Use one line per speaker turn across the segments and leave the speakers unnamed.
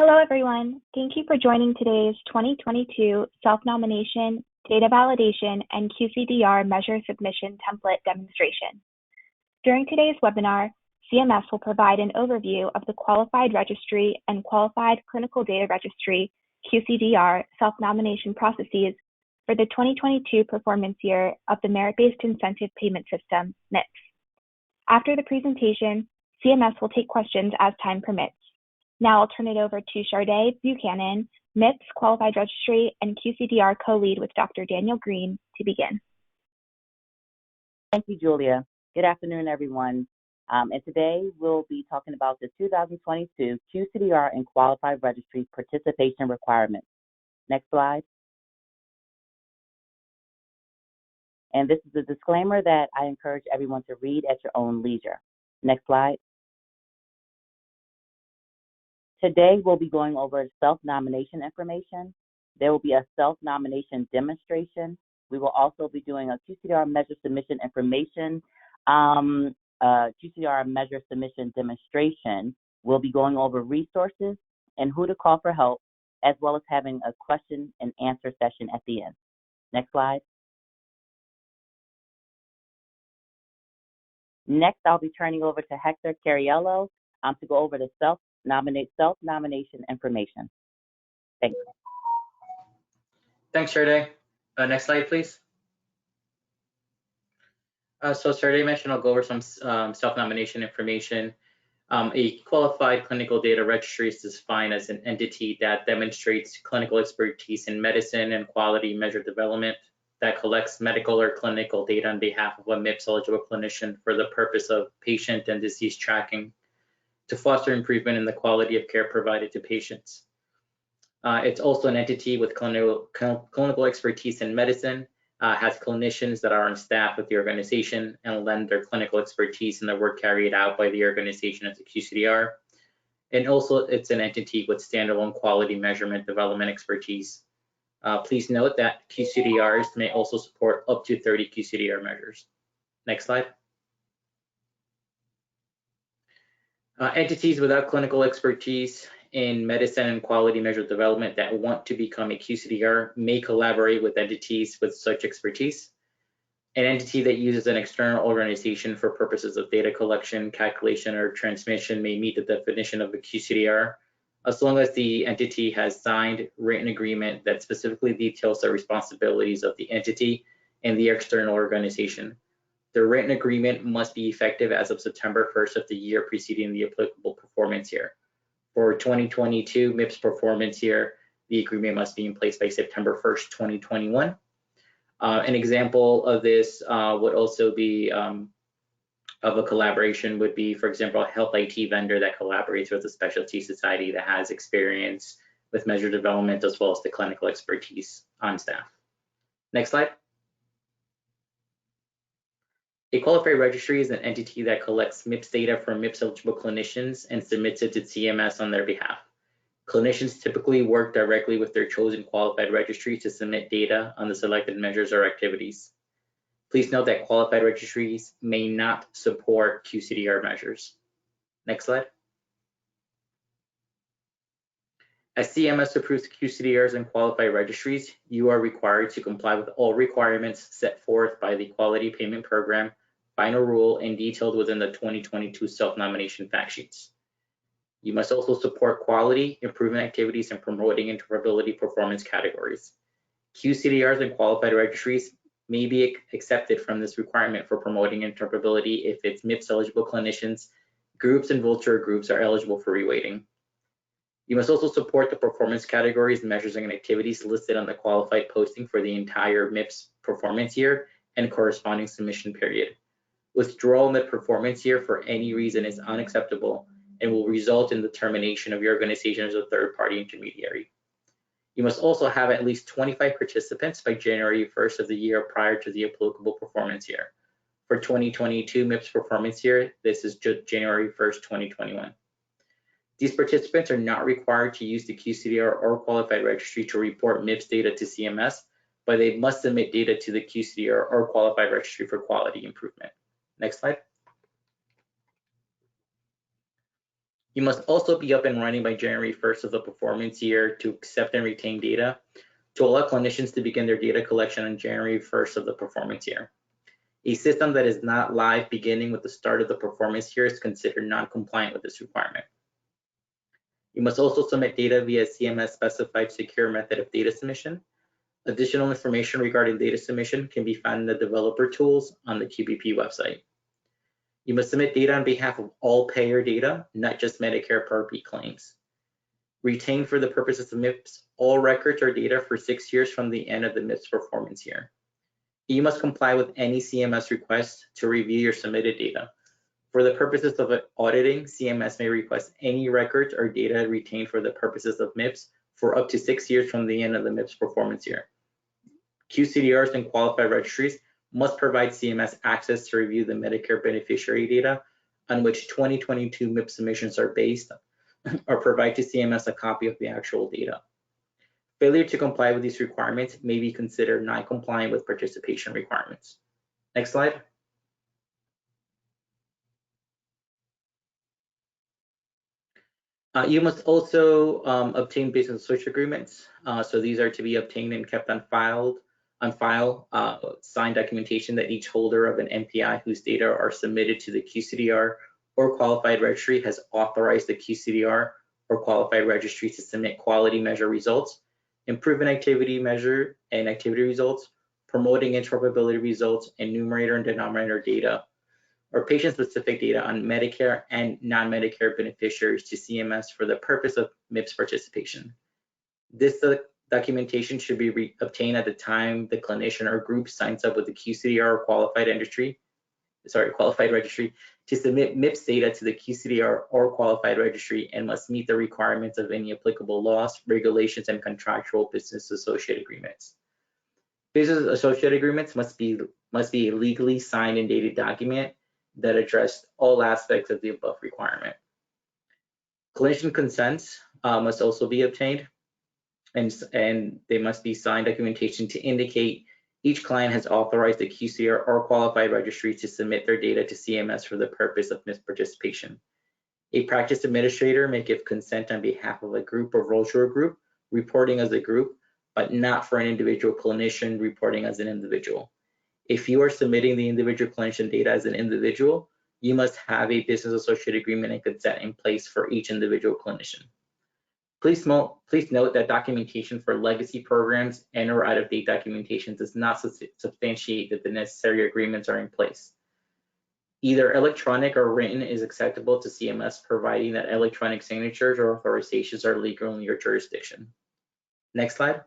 Hello, everyone. Thank you for joining today's 2022 Self-Nomination, Data Validation, and QCDR Measure Submission Template demonstration. During today's webinar, CMS will provide an overview of the Qualified Registry and Qualified Clinical Data Registry QCDR self-nomination processes for the 2022 performance year of the Merit-Based Incentive Payment System, MIPS. After the presentation, CMS will take questions as time permits. Now I'll turn it over to Sharday Buchanan, MIPS Qualified Registry and QCDR co-lead with Dr. Daniel Green to begin.
Thank you, Julia. Good afternoon, everyone. And today we'll be talking about the 2022 QCDR and Qualified Registry participation requirements. Next slide. And this is a disclaimer that I encourage everyone to read at your own leisure. Next slide. Today, we'll be going over self-nomination information. There will be a self-nomination demonstration. We will also be doing a QCDR measure submission information, QCDR measure submission demonstration. We'll be going over resources and who to call for help, as well as having a question and answer session at the end. Next slide. Next, I'll be turning over to Hector Cariello to go over the self-nomination information. Thanks.
Thanks, Sharday. Next slide, please. So Sharday mentioned I'll go over some self-nomination information. A qualified clinical data registry is defined as an entity that demonstrates clinical expertise in medicine and quality measure development, that collects medical or clinical data on behalf of a MIPS-eligible clinician for the purpose of patient and disease tracking, to foster improvement in the quality of care provided to patients. It's also an entity with clinical expertise in medicine, has clinicians that are on staff with the organization and lend their clinical expertise in the work carried out by the organization as a QCDR. And also it's an entity with standalone quality measurement development expertise. Please note that QCDRs may also support up to 30 QCDR measures. Next slide. Entities without clinical expertise in medicine and quality measure development that want to become a QCDR may collaborate with entities with such expertise. An entity that uses an external organization for purposes of data collection, calculation, or transmission may meet the definition of a QCDR, as long as the entity has signed written agreement that specifically details the responsibilities of the entity and the external organization. The written agreement must be effective as of September 1st of the year preceding the applicable performance year. For 2022 MIPS performance year, the agreement must be in place by September 1st, 2021. An example of this would also be of a collaboration would be, for example, a health IT vendor that collaborates with a specialty society that has experience with measure development as well as the clinical expertise on staff. Next slide. A qualified registry is an entity that collects MIPS data from MIPS-eligible clinicians and submits it to CMS on their behalf. Clinicians typically work directly with their chosen qualified registry to submit data on the selected measures or activities. Please note that qualified registries may not support QCDR measures. Next slide. As CMS approves QCDRs and qualified registries, you are required to comply with all requirements set forth by the Quality Payment Program, Final Rule, and detailed within the 2022 self-nomination fact sheets. You must also support quality improvement activities and promoting interoperability performance categories. QCDRs and qualified registries may be accepted from this requirement for promoting interoperability if its MIPS-eligible clinicians, groups, and vulture groups are eligible for reweighting. You must also support the performance categories, measures, and activities listed on the qualified posting for the entire MIPS performance year and corresponding submission period. Withdrawal mid-performance year for any reason is unacceptable and will result in the termination of your organization as a third-party intermediary. You must also have at least 25 participants by January 1st of the year prior to the applicable performance year. For 2022 MIPS performance year, this is January 1st, 2021. These participants are not required to use the QCDR or qualified registry to report MIPS data to CMS, but they must submit data to the QCDR or qualified registry for quality improvement. Next slide. You must also be up and running by January 1st of the performance year to accept and retain data, to allow clinicians to begin their data collection on January 1st of the performance year. A system that is not live beginning with the start of the performance year is considered non-compliant with this requirement. You must also submit data via CMS specified secure method of data submission. Additional information regarding data submission can be found in the developer tools on the QBP website. You must submit data on behalf of all payer data, not just Medicare Part B claims. Retain for the purposes of MIPS all records or data for 6 years from the end of the MIPS performance year. You must comply with any CMS request to review your submitted data. For the purposes of auditing, CMS may request any records or data retained for the purposes of MIPS for up to 6 years from the end of the MIPS performance year. QCDRs and qualified registries must provide CMS access to review the Medicare beneficiary data on which 2022 MIPS submissions are based, or provide to CMS a copy of the actual data. Failure to comply with these requirements may be considered non-compliant with participation requirements. Next slide. You must also obtain business associate agreements. So these are to be obtained and kept on file, signed documentation that each holder of an MPI whose data are submitted to the QCDR or qualified registry has authorized the QCDR or qualified registry to submit quality measure results, improvement activity measure and activity results, promoting interoperability results, and numerator and denominator data, or patient-specific data on Medicare and non-Medicare beneficiaries to CMS for the purpose of MIPS participation. This documentation should be obtained at the time the clinician or group signs up with the QCDR or qualified registry to submit MIPS data to the QCDR or qualified registry, and must meet the requirements of any applicable laws, regulations, and contractual business associate agreements. Business associate agreements must be a legally signed and dated document that address all aspects of the above requirement. Clinician consents must also be obtained, and they must be signed documentation to indicate each client has authorized the QCDR or qualified registry to submit their data to CMS for the purpose of MIPS participation. A practice administrator may give consent on behalf of a group or virtual group reporting as a group, but not for an individual clinician reporting as an individual. If you are submitting the individual clinician data as an individual, you must have a business associate agreement and consent in place for each individual clinician. Please note that documentation for legacy programs and or out-of-date documentation does not substantiate that the necessary agreements are in place. Either electronic or written is acceptable to CMS, providing that electronic signatures or authorizations are legal in your jurisdiction. Next slide.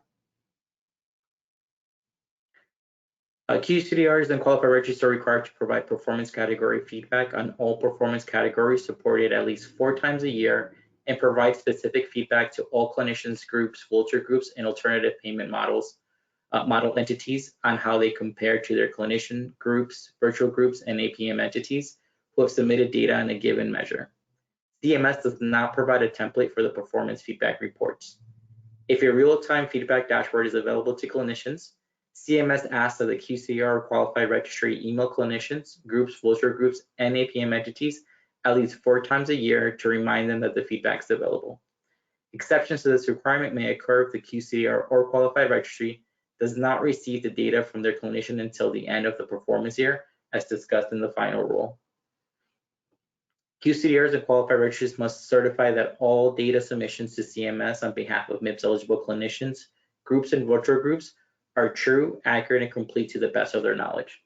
QCDRs and qualified registries are required to provide performance category feedback on all performance categories supported at least 4 times a year, and provide specific feedback to all clinicians, groups, vulture groups, and alternative payment model entities on how they compare to their clinician groups, virtual groups, and APM entities who have submitted data on a given measure. CMS does not provide a template for the performance feedback reports. If a real-time feedback dashboard is available to clinicians, CMS asks that the QCDR or qualified registry email clinicians, groups, vulture groups, and APM entities at least 4 times a year to remind them that the feedback is available. Exceptions to this requirement may occur if the QCDR or qualified registry does not receive the data from their clinician until the end of the performance year, as discussed in the final rule. QCDRs and qualified registries must certify that all data submissions to CMS on behalf of MIPS eligible clinicians, groups, and virtual groups are true, accurate, and complete to the best of their knowledge.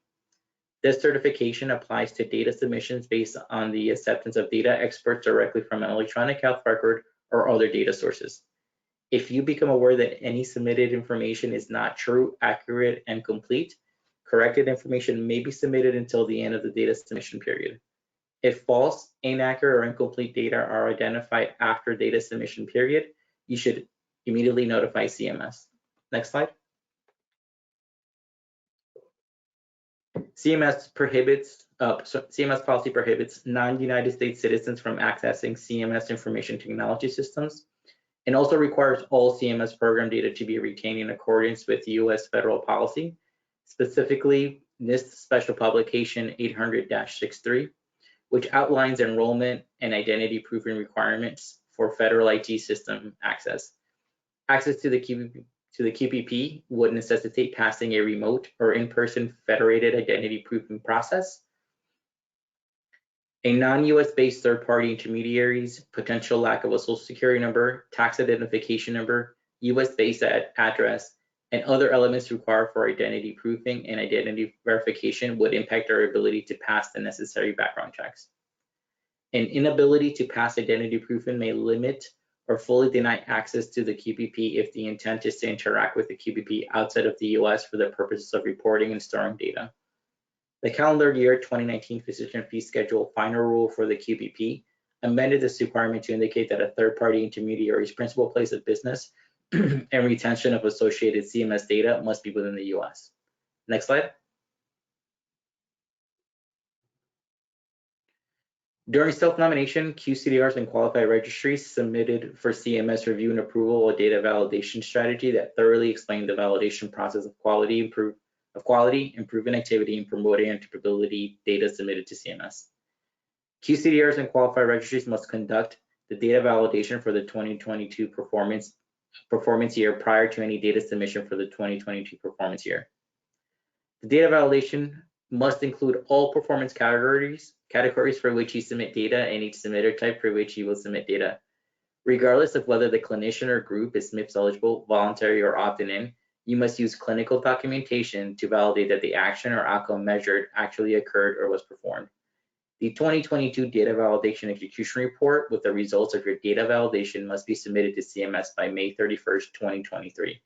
This certification applies to data submissions based on the acceptance of data experts directly from an electronic health record or other data sources. If you become aware that any submitted information is not true, accurate, and complete, corrected information may be submitted until the end of the data submission period. If false, inaccurate, or incomplete data are identified after data submission period, you should immediately notify CMS. Next slide. CMS policy prohibits non-United States citizens from accessing CMS information technology systems, and also requires all CMS program data to be retained in accordance with U.S. federal policy, specifically NIST Special Publication 800-63, which outlines enrollment and identity proofing requirements for federal IT system access. Access to the QPP would necessitate passing a remote or in-person federated identity proofing process. A non-US based third-party intermediaries, potential lack of a social security number, tax identification number, US based address, and other elements required for identity proofing and identity verification would impact our ability to pass the necessary background checks. An inability to pass identity proofing may limit or fully deny access to the QPP if the intent is to interact with the QPP outside of the US for the purposes of reporting and storing data. The calendar year 2019 physician fee schedule final rule for the QPP amended this requirement to indicate that a third-party intermediary's principal place of business and retention of associated CMS data must be within the US. Next slide. During self-nomination, QCDRs and qualified registries submitted for CMS review and approval a data validation strategy that thoroughly explained the validation process of quality, improving activity, and promoting interoperability data submitted to CMS. QCDRs and qualified registries must conduct the data validation for the 2022 performance year prior to any data submission for the 2022 performance year. The data validation must include all performance categories for which you submit data and each submitter type for which you will submit data. Regardless of whether the clinician or group is MIPS eligible, voluntary, or opted in, you must use clinical documentation to validate that the action or outcome measured actually occurred or was performed. The 2022 data validation execution report with the results of your data validation must be submitted to CMS by May 31st, 2023.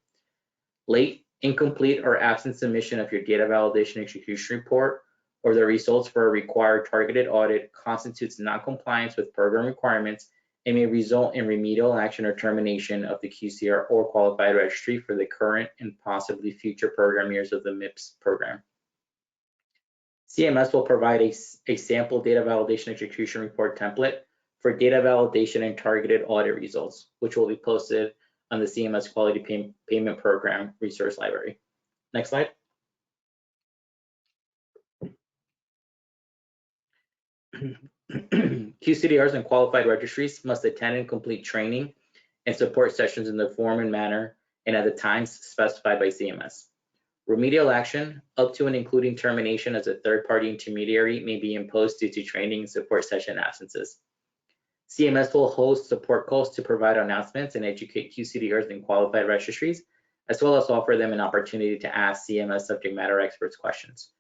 Late, incomplete, or absent submission of your data validation execution report or the results for a required targeted audit constitutes non-compliance with program requirements and may result in remedial action or termination of the QCDR or qualified registry for the current and possibly future program years of the MIPS program. CMS will provide a sample data validation execution report template for data validation and targeted audit results, which will be posted on the CMS Quality Payment Program resource library. Next slide. QCDRs and qualified registries must attend and complete training and support sessions in the form and manner and at the times specified by CMS. Remedial action, up to and including termination as a third-party intermediary, may be imposed due to training and support session absences. CMS will host support calls to provide announcements and educate QCDRs and qualified registries, as well as offer them an opportunity to ask CMS subject matter experts questions.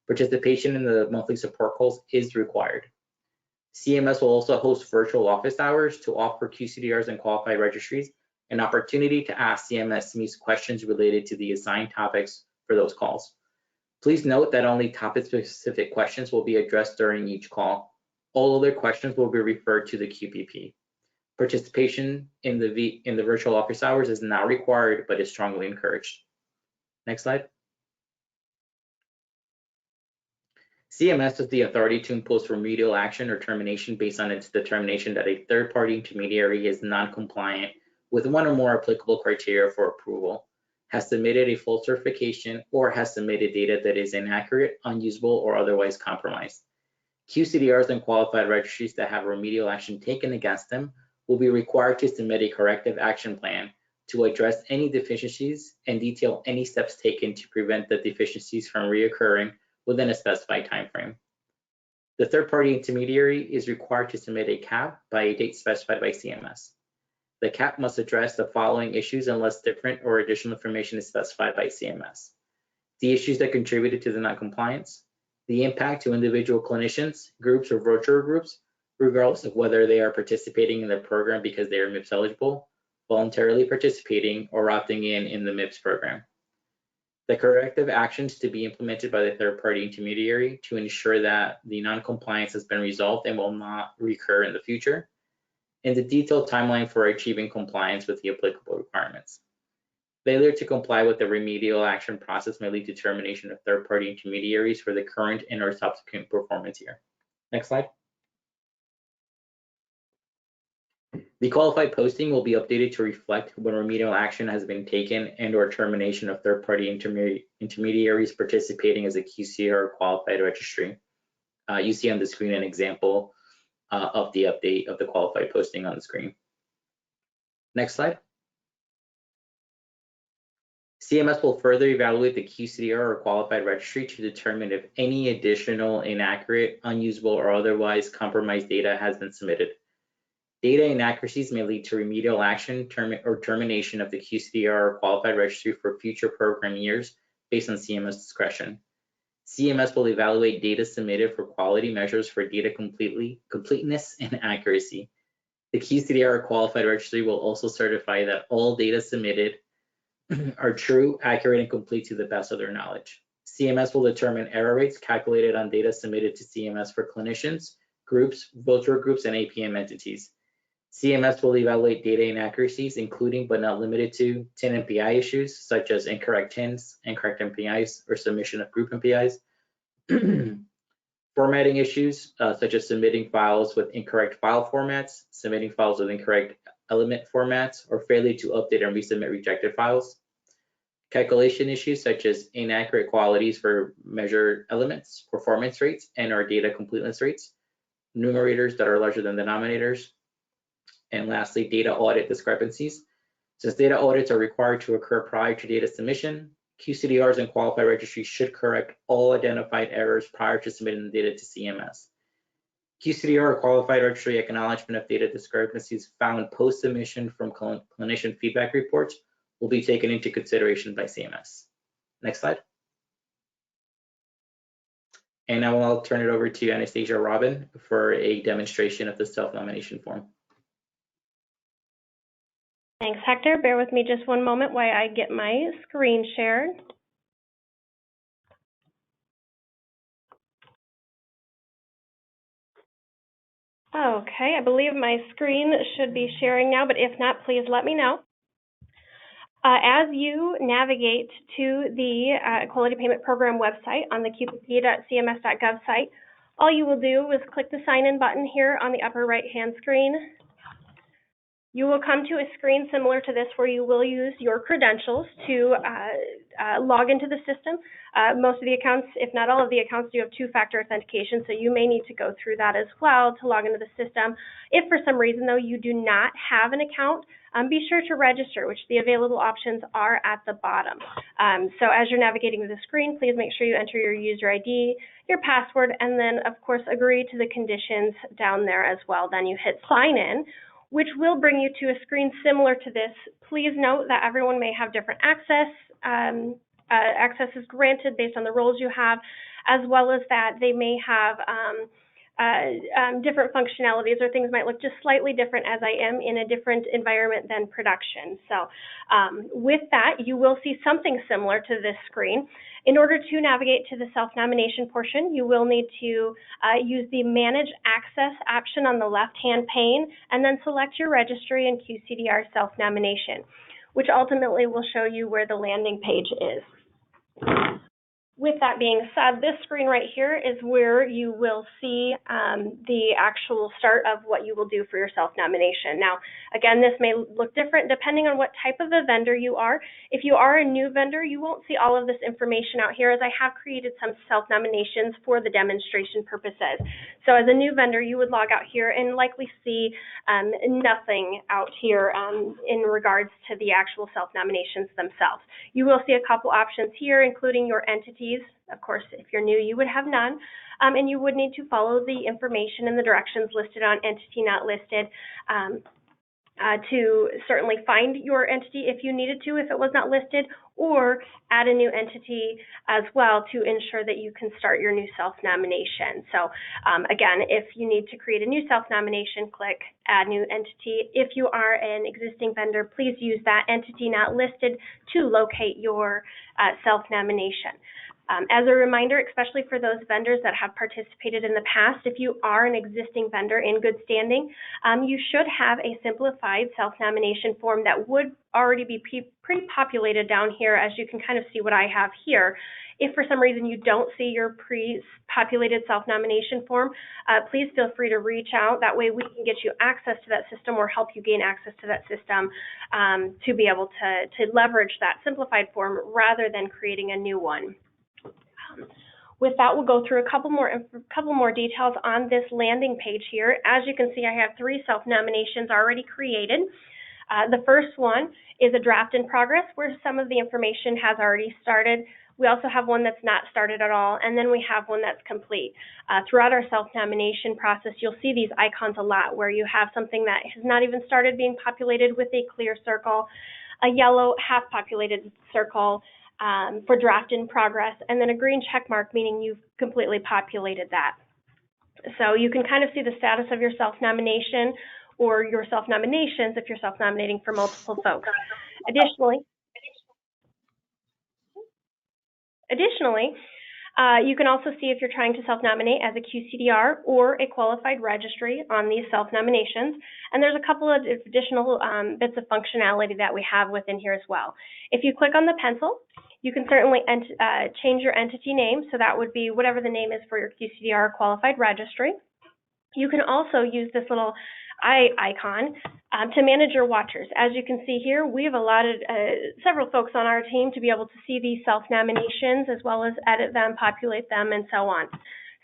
Participation in the monthly support calls is required. CMS will also host virtual office hours to offer QCDRs and qualified registries an opportunity to ask CMS SME's questions related to the assigned topics for those calls. Please note that only topic-specific questions will be addressed during each call. All other questions will be referred to the QPP. Participation in the virtual office hours is not required, but is strongly encouraged. Next slide. CMS has the authority to impose remedial action or termination based on its determination that a third-party intermediary is non-compliant with one or more applicable criteria for approval, has submitted a full certification, or has submitted data that is inaccurate, unusable, or otherwise compromised. QCDRs and qualified registries that have remedial action taken against them will be required to submit a corrective action plan to address any deficiencies and detail any steps taken to prevent the deficiencies from reoccurring within a specified time frame. The third-party intermediary is required to submit a CAP by a date specified by CMS. The CAP must address the following issues unless different or additional information is specified by CMS. The issues that contributed to the non-compliance, the impact to individual clinicians, groups, or virtual groups, regardless of whether they are participating in the program because they are MIPS eligible, voluntarily participating, or opting in the MIPS program. The corrective actions to be implemented by the third-party intermediary to ensure that the non-compliance has been resolved and will not recur in the future, and the detailed timeline for achieving compliance with the applicable requirements. Failure to comply with the remedial action process may lead to termination of third-party intermediaries for the current and or subsequent performance year. Next slide. The qualified posting will be updated to reflect when remedial action has been taken and or termination of third-party intermediaries participating as a QCDR qualified registry. You see on the screen an example of the update of the qualified posting on the screen. Next slide. CMS will further evaluate the QCDR or qualified registry to determine if any additional inaccurate, unusable, or otherwise compromised data has been submitted. Data inaccuracies may lead to remedial action or termination of the QCDR or qualified registry for future program years based on CMS discretion. CMS will evaluate data submitted for quality measures for data completeness and accuracy. The QCDR or qualified registry will also certify that all data submitted are true, accurate, and complete to the best of their knowledge. CMS will determine error rates calculated on data submitted to CMS for clinicians, groups, virtual groups, and APM entities. CMS will evaluate data inaccuracies, including but not limited to TIN MPI issues, such as incorrect TINs, incorrect MPIs, or submission of group MPIs. Formatting issues, such as submitting files with incorrect file formats, submitting files with incorrect element formats, or failure to update and resubmit rejected files. Calculation issues, such as inaccurate qualities for measured elements, performance rates, and or data completeness rates, numerators that are larger than denominators. And lastly, data audit discrepancies. Since data audits are required to occur prior to data submission, QCDRs and qualified registries should correct all identified errors prior to submitting the data to CMS. QCDR or qualified registry acknowledgement of data discrepancies found post-submission from clinician feedback reports will be taken into consideration by CMS. Next slide. And now I'll turn it over to Anastasia Robin for a demonstration of the self-nomination form.
Thanks, Hector. Bear with me just one moment while I get my screen shared. Okay, I believe my screen should be sharing now, but if not, please let me know. As you navigate to the Quality Payment Program website on the qpp.cms.gov site, all you will do is click the sign in button here on the upper right-hand screen. You will come to a screen similar to this where you will use your credentials to log into the system. Most of the accounts, if not all of the accounts, do have two-factor authentication, so you may need to go through that as well to log into the system. If for some reason, though, you do not have an account, be sure to register, which the available options are at the bottom. So as you're navigating the screen, please make sure you enter your user ID, your password, and then, of course, agree to the conditions down there as well. Then you hit sign in, which will bring you to a screen similar to this. Please note that everyone may have different access. Access is granted based on the roles you have, as well as that they may have different functionalities, or things might look just slightly different as I am in a different environment than production. So with that, you will see something similar to this screen. In order to navigate to the self-nomination portion, you will need to use the Manage Access option on the left-hand pane, and then select your registry and QCDR self-nomination, which ultimately will show you where the landing page is. With that being said, this screen right here is where you will see the actual start of what you will do for your self-nomination. Now, again, this may look different depending on what type of a vendor you are. If you are a new vendor, you won't see all of this information out here, as I have created some self-nominations for the demonstration purposes. So as a new vendor, you would log out here and likely see nothing out here in regards to the actual self-nominations themselves. You will see a couple options here, including your entities. Of course, if you're new, you would have none, and you would need to follow the information and the directions listed on Entity Not Listed to certainly find your entity if you needed to, if it was not listed, or add a new entity as well to ensure that you can start your new self-nomination. So again, if you need to create a new self-nomination, click Add New Entity. If you are an existing vendor, please use that Entity Not Listed to locate your self-nomination. As a reminder, especially for those vendors that have participated in the past, if you are an existing vendor in good standing, you should have a simplified self-nomination form that would already be pre-populated down here, as you can kind of see what I have here. If for some reason you don't see your pre-populated self-nomination form, please feel free to reach out. That way we can get you access to that system or help you gain access to that system to be able to leverage that simplified form rather than creating a new one. With that, we'll go through a couple more details on this landing page here. As you can see, I have 3 self-nominations already created. The first one is a draft in progress where some of the information has already started. We also have one that's not started at all, and then we have one that's complete. Throughout our self-nomination process, you'll see these icons a lot where you have something that has not even started being populated with a clear circle, a yellow half-populated circle for draft in progress, and then a green check mark meaning you've completely populated that. So you can kind of see the status of your self-nomination or your self-nominations if you're self-nominating for multiple folks. Additionally, you can also see if you're trying to self-nominate as a QCDR or a qualified registry on these self-nominations. And there's a couple of additional bits of functionality that we have within here as well. If you click on the pencil, you can certainly change your entity name. So that would be whatever the name is for your QCDR or qualified registry. You can also use this little eye icon to manage your watchers. As you can see here, we have allotted several folks on our team to be able to see these self-nominations as well as edit them, populate them, and so on.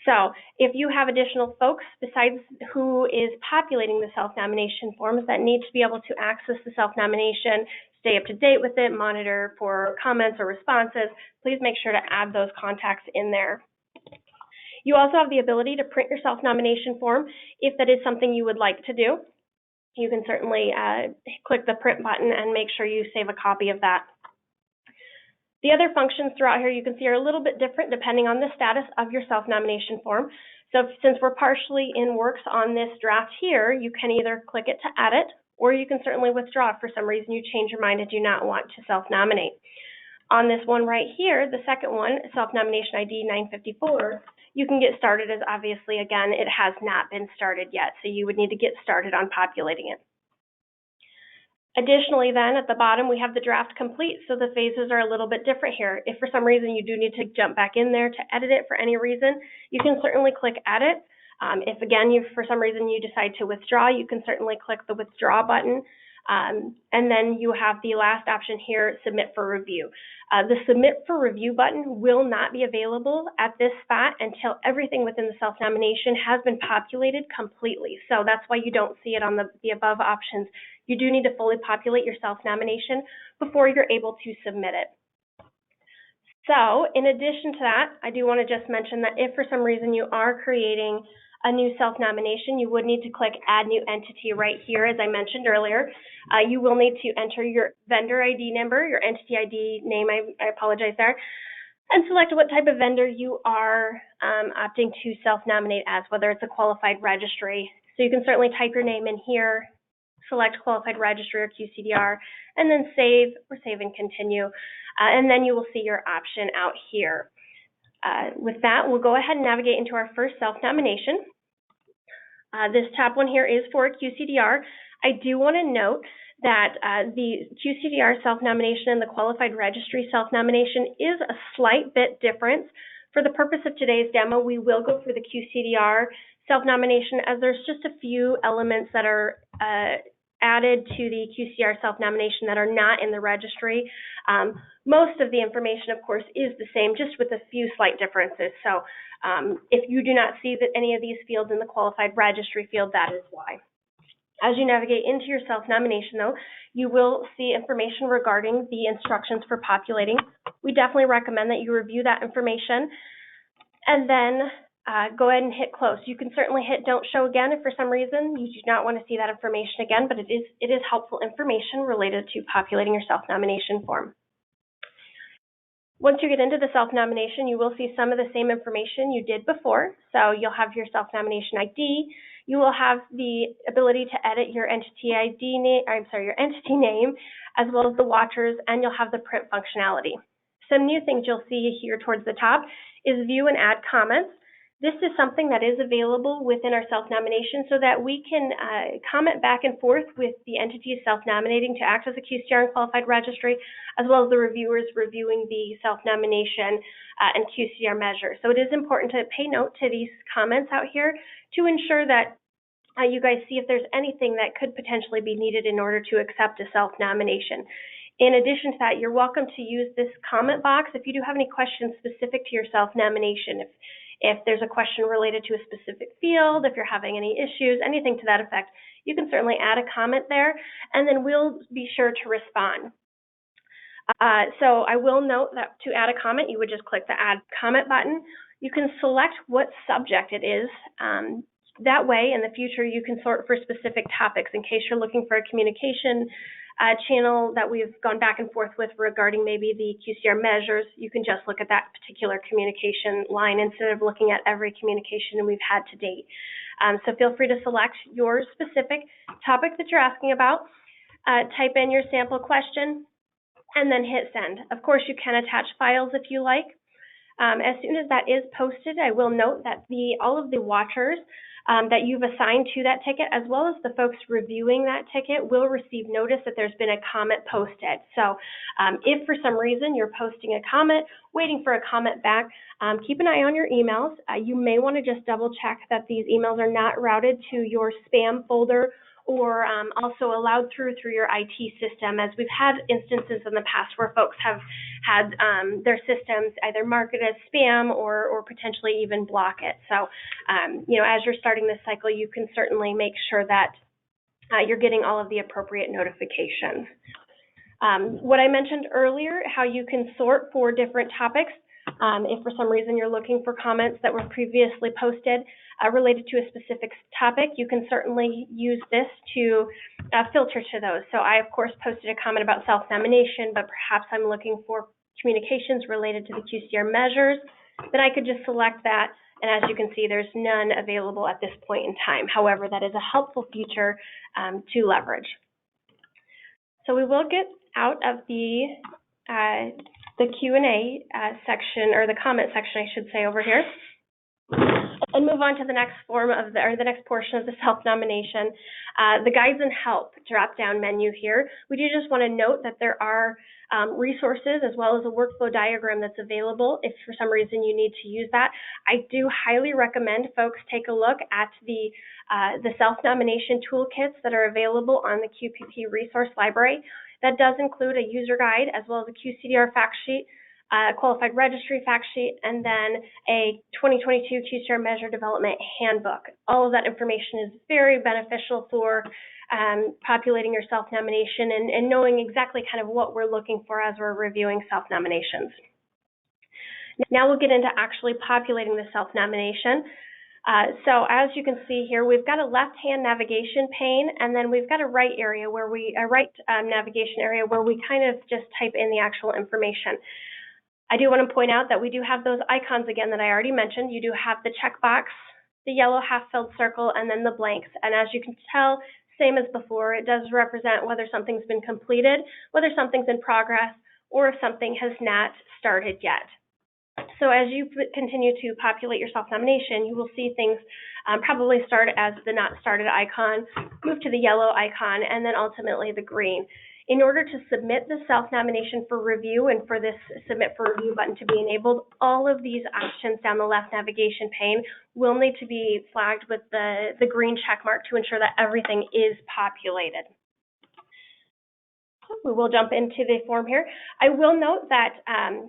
So if you have additional folks besides who is populating the self-nomination forms that need to be able to access the self-nomination, stay up to date with it, monitor for comments or responses, please make sure to add those contacts in there. You also have the ability to print your self-nomination form if that is something you would like to do. You can certainly click the print button and make sure you save a copy of that. The other functions throughout here you can see are a little bit different depending on the status of your self-nomination form. So since we're partially in works on this draft here, you can either click it to edit, or you can certainly withdraw if for some reason you change your mind and do not want to self-nominate. On this one right here, the second one, self-nomination ID 954, you can get started as obviously, again, it has not been started yet, so you would need to get started on populating it. Additionally then, at the bottom, we have the draft complete, so the phases are a little bit different here. If for some reason you do need to jump back in there to edit it for any reason, you can certainly click edit. If again, for some reason you decide to withdraw, you can certainly click the withdraw button. And then you have the last option here, submit for review. The submit for review button will not be available at this spot until everything within the self-nomination has been populated completely. So that's why you don't see it on the above options. You do need to fully populate your self-nomination before you're able to submit it. So in addition to that, I do want to just mention that if for some reason you are creating a new self-nomination, you would need to click Add New Entity right here, as I mentioned earlier. You will need to enter your vendor ID number, your entity ID name, I apologize there, and select what type of vendor you are opting to self-nominate as, whether it's a qualified registry. So you can certainly type your name in here, select qualified registry or QCDR, and then save or save and continue. And then you will see your option out here. With that, we'll go ahead and navigate into our first self-nomination. This top one here is for a QCDR. I do want to note that the QCDR self-nomination and the qualified registry self-nomination is a slight bit different. For the purpose of today's demo, we will go through the QCDR self-nomination as there's just a few elements that are added to the QCDR self-nomination that are not in the registry. Most of the information, of course, is the same, just with a few slight differences. So if you do not see that any of these fields in the qualified registry field, that is why. As you navigate into your self-nomination, though, you will see information regarding the instructions for populating. We definitely recommend that you review that information and then go ahead and hit close. You can certainly hit don't show again if for some reason you do not want to see that information again, but it is helpful information related to populating your self-nomination form. Once you get into the self-nomination, you will see some of the same information you did before. So you'll have your self-nomination ID. You will have the ability to edit your entity ID name, your entity name, as well as the watchers, and you'll have the print functionality. Some new things you'll see here towards the top is view and add comments. This is something that is available within our self-nomination so that we can comment back and forth with the entities self-nominating to act as a QCDR and qualified registry, as well as the reviewers reviewing the self-nomination and QCDR measures. So it is important to pay note to these comments out here to ensure that you guys see if there's anything that could potentially be needed in order to accept a self-nomination. In addition to that, you're welcome to use this comment box if you do have any questions specific to your self-nomination. If there's a question related to a specific field, if you're having any issues, anything to that effect, you can certainly add a comment there, and then we'll be sure to respond. So I will note that to add a comment, you would just click the Add Comment button. You can select what subject it is. That way, in the future, you can sort for specific topics in case you're looking for a communication channel that we've gone back and forth with regarding maybe the QCDR measures. You can just look at that particular communication line instead of looking at every communication we've had to date. So feel free to select your specific topic that you're asking about, type in your sample question, and then hit send. Of course, you can attach files if you like. As soon as that is posted, I will note that all of the watchers that you've assigned to that ticket, as well as the folks reviewing that ticket, will receive notice that there's been a comment posted. So if for some reason you're posting a comment, waiting for a comment back, keep an eye on your emails. You may want to just double check that these emails are not routed to your spam folder or also allowed through your IT system, as we've had instances in the past where folks have had their systems either mark it as spam or potentially even block it. So, you know, as you're starting this cycle, you can certainly make sure that you're getting all of the appropriate notifications. What I mentioned earlier, how you can sort for different topics. If for some reason you're looking for comments that were previously posted related to a specific topic, you can certainly use this to filter to those. So I, of course, posted a comment about self-nomination, but perhaps I'm looking for communications related to the QCDR measures. Then I could just select that, and as you can see, there's none available at this point in time. However, that is a helpful feature to leverage. So we will get out of the Q&A section, or the comment section, I should say, over here, and move on to the next the next portion of the self-nomination, the Guides and Help drop-down menu here. We do just want to note that there are resources as well as a workflow diagram that's available if for some reason you need to use that. I do highly recommend folks take a look at the self-nomination toolkits that are available on the QPP resource library. That does include a user guide as well as a QCDR fact sheet, qualified registry fact sheet, and then a 2022 QCDR measure development handbook. All of that information is very beneficial for populating your self-nomination and knowing exactly kind of what we're looking for as we're reviewing self-nominations. Now we'll get into actually populating the self-nomination. So as you can see here, we've got a left-hand navigation pane, and then we've got a right area where navigation area where we kind of just type in the actual information. I do want to point out that we do have those icons again that I already mentioned. You do have the checkbox, the yellow half-filled circle, and then the blanks. And as you can tell, same as before, it does represent whether something's been completed, whether something's in progress, or if something has not started yet. So as you continue to populate your self-nomination, you will see things probably start as the not started icon, move to the yellow icon, and then ultimately the green. In order to submit the self-nomination for review and for this Submit for Review button to be enabled, all of these options down the left navigation pane will need to be flagged with the green check mark to ensure that everything is populated. We will jump into the form here. I will note that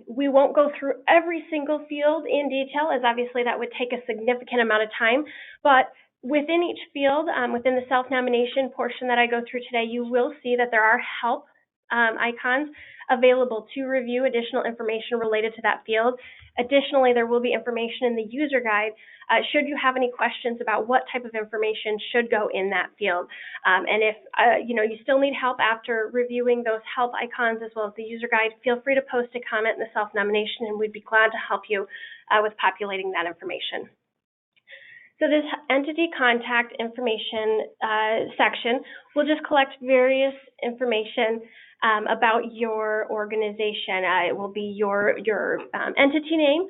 we won't go through every single field in detail, as obviously that would take a significant amount of time, but within each field, within the self-nomination portion that I go through today, you will see that there are help icons available to review additional information related to that field. Additionally, there will be information in the user guide should you have any questions about what type of information should go in that field. And if you still need help after reviewing those help icons as well as the user guide, feel free to post a comment in the self-nomination, and we'd be glad to help you with populating that information. So this entity contact information section will just collect various information about your organization. It will be your entity name.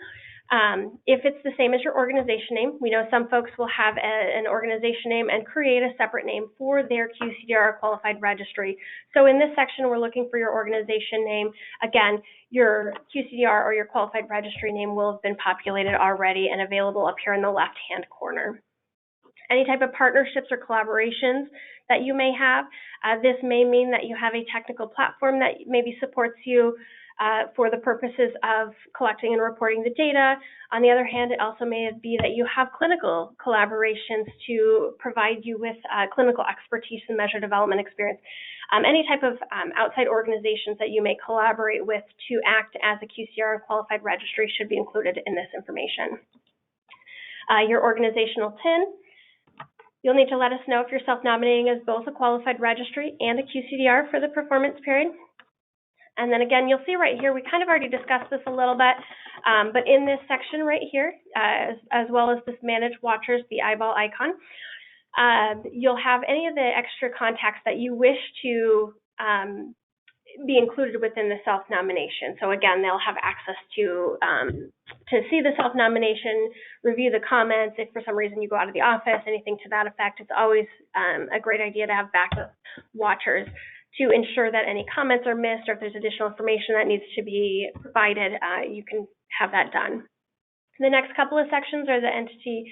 If it's the same as your organization name, we know some folks will have an organization name and create a separate name for their QCDR qualified registry. So in this section, we're looking for your organization name. Again, your QCDR or your qualified registry name will have been populated already and available up here in the left-hand corner. Any type of partnerships or collaborations that you may have. This may mean that you have a technical platform that maybe supports you for the purposes of collecting and reporting the data. On the other hand, it also may be that you have clinical collaborations to provide you with clinical expertise and measure development experience. Any type of outside organizations that you may collaborate with to act as a QCDR and qualified registry should be included in this information. Your organizational TIN. You'll need to let us know if you're self-nominating as both a qualified registry and a QCDR for the performance period. And then again, you'll see right here, we kind of already discussed this a little bit, but in this section right here, as well as this Manage Watchers, the eyeball icon, you'll have any of the extra contacts that you wish to be included within the self-nomination. So again, they'll have access to see the self-nomination, review the comments. If for some reason you go out of the office, anything to that effect, it's always a great idea to have backup watchers to ensure that any comments are missed, or if there's additional information that needs to be provided, you can have that done. The next couple of sections are the entity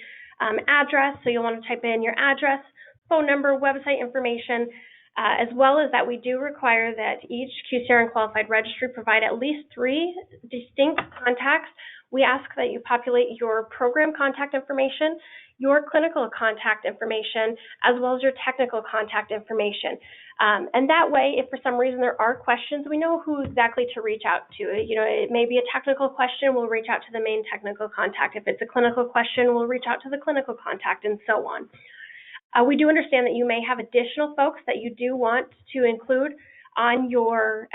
address. So you'll want to type in your address, phone number, website information, as well as that we do require that each QCDR and qualified registry provide at least 3 distinct contacts. We ask that you populate your program contact information, your clinical contact information, as well as your technical contact information. And that way, if for some reason there are questions, we know who exactly to reach out to. You know, it may be a technical question, we'll reach out to the main technical contact. If it's a clinical question, we'll reach out to the clinical contact, and so on. We do understand that you may have additional folks that you do want to include on your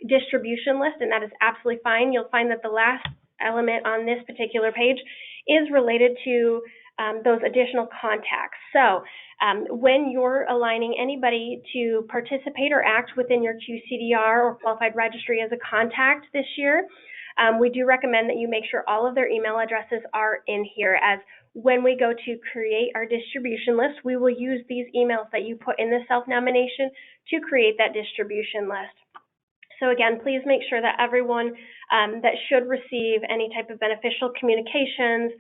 distribution list, and that is absolutely fine. You'll find that the last element on this particular page is related to those additional contacts. So when you're aligning anybody to participate or act within your QCDR or qualified registry as a contact this year, we do recommend that you make sure all of their email addresses are in here, as when we go to create our distribution list, we will use these emails that you put in the self-nomination to create that distribution list. So again, please make sure that everyone that should receive any type of beneficial communications,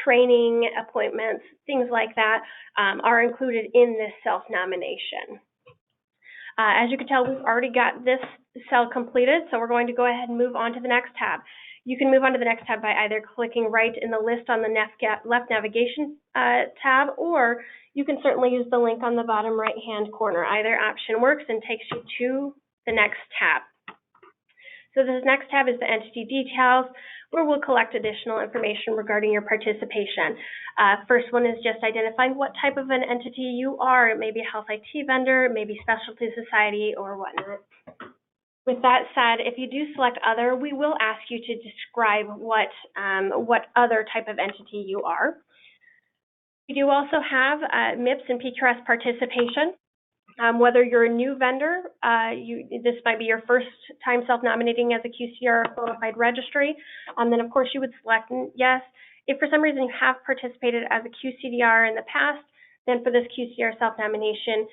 training, appointments, things like that are included in this self-nomination. As you can tell, we've already got this cell completed, so we're going to go ahead and move on to the next tab. You can move on to the next tab by either clicking right in the list on the left navigation tab, or you can certainly use the link on the bottom right-hand corner. Either option works and takes you to the next tab. So this next tab is the entity details, where we'll collect additional information regarding your participation. First one is just identifying what type of an entity you are. It may be a health IT vendor, it may be specialty society, or whatnot. With that said, if you do select other, we will ask you to describe what other type of entity you are. We do also have MIPS and PQRS participation. Whether you're a new vendor, this might be your first time self-nominating as a QCDR qualified registry, then of course you would select yes. If for some reason you have participated as a QCDR in the past, then for this QCDR self-nomination,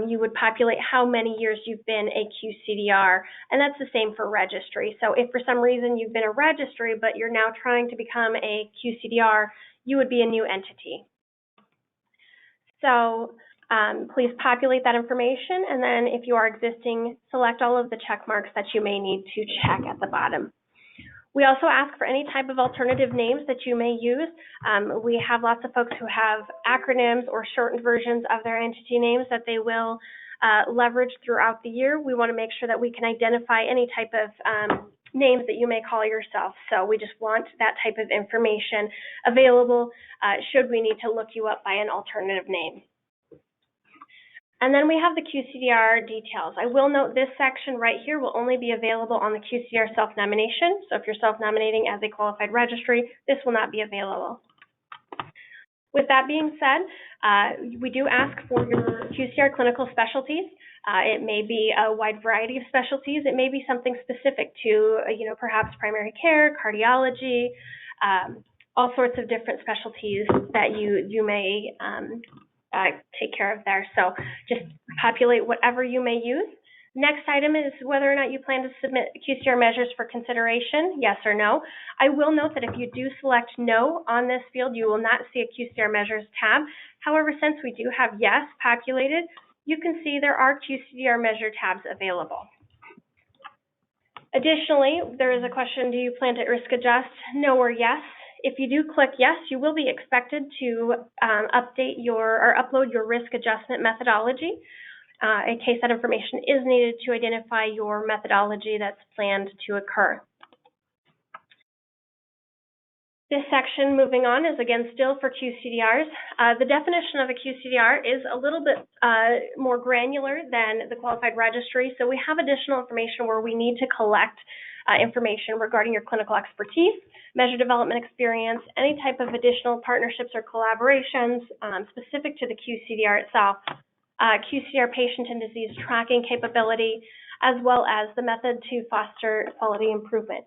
you would populate how many years you've been a QCDR, and that's the same for registry. So if for some reason you've been a registry, but you're now trying to become a QCDR, you would be a new entity. So please populate that information, and then if you are existing, select all of the check marks that you may need to check at the bottom. We also ask for any type of alternative names that you may use. We have lots of folks who have acronyms or shortened versions of their entity names that they will leverage throughout the year. We want to make sure that we can identify any type of names that you may call yourself. So we just want that type of information available should we need to look you up by an alternative name. And then we have the QCDR details. I will note this section right here will only be available on the QCDR self-nomination. So if you're self-nominating as a qualified registry, this will not be available. With that being said, we do ask for your QCDR clinical specialties. It may be a wide variety of specialties. It may be something specific to, perhaps primary care, cardiology, all sorts of different specialties that you may take care of there. So just populate whatever you may use. Next item is whether or not you plan to submit QCDR measures for consideration, yes or no. I will note that if you do select no on this field, you will not see a QCDR measures tab. However, since we do have yes populated, you can see there are QCDR measure tabs available. Additionally, there is a question, do you plan to risk adjust? No or yes. If you do click yes, you will be expected to upload your risk adjustment methodology in case that information is needed to identify your methodology that's planned to occur. This section, moving on, is again still for QCDRs. The definition of a QCDR is a little bit more granular than the qualified registry, so we have additional information where we need to collect information regarding your clinical expertise, measure development experience, any type of additional partnerships or collaborations specific to the QCDR itself, QCDR patient and disease tracking capability, as well as the method to foster quality improvement.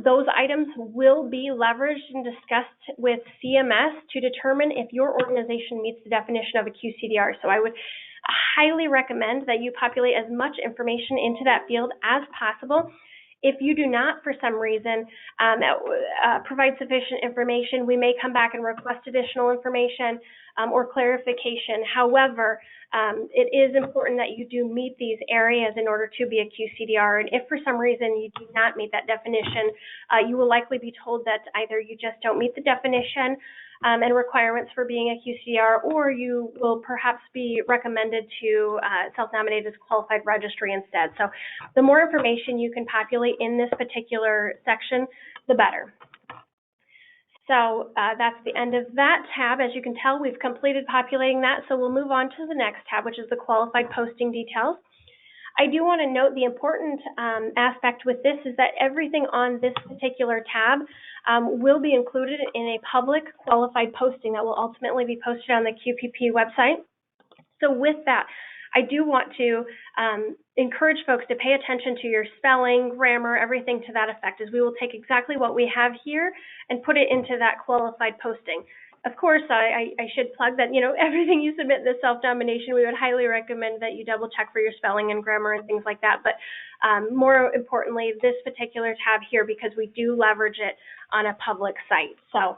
Those items will be leveraged and discussed with CMS to determine if your organization meets the definition of a QCDR. So I would highly recommend that you populate as much information into that field as possible. If you do not, for some reason, provide sufficient information, we may come back and request additional information or clarification. However, it is important that you do meet these areas in order to be a QCDR. And if for some reason you do not meet that definition, you will likely be told that either you just don't meet the definition and requirements for being a QCDR, or you will perhaps be recommended to self-nominate as qualified registry instead. So the more information you can populate in this particular section, the better. So that's the end of that tab. As you can tell, we've completed populating that, so we'll move on to the next tab, which is the qualified posting details. I do want to note the important aspect with this is that everything on this particular tab will be included in a public qualified posting that will ultimately be posted on the QPP website. So with that, I do want to encourage folks to pay attention to your spelling, grammar, everything to that effect, as we will take exactly what we have here and put it into that qualified posting. Of course, I should plug that, everything you submit in the self-nomination, we would highly recommend that you double check for your spelling and grammar and things like that. But more importantly, this particular tab here, because we do leverage it on a public site. So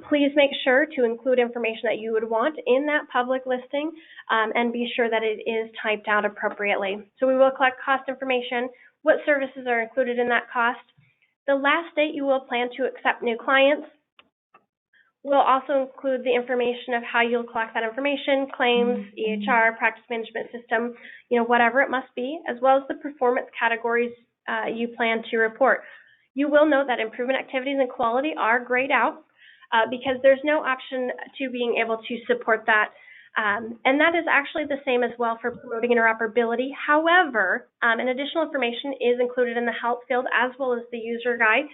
please make sure to include information that you would want in that public listing and be sure that it is typed out appropriately. So we will collect cost information, what services are included in that cost, the last date you will plan to accept new clients. We'll also include the information of how you'll collect that information, claims, EHR, practice management system, whatever it must be, as well as the performance categories you plan to report. You will note that improvement activities and quality are grayed out because there's no option to being able to support that. And that is actually the same as well for promoting interoperability. However, an additional information is included in the help field as well as the user guide.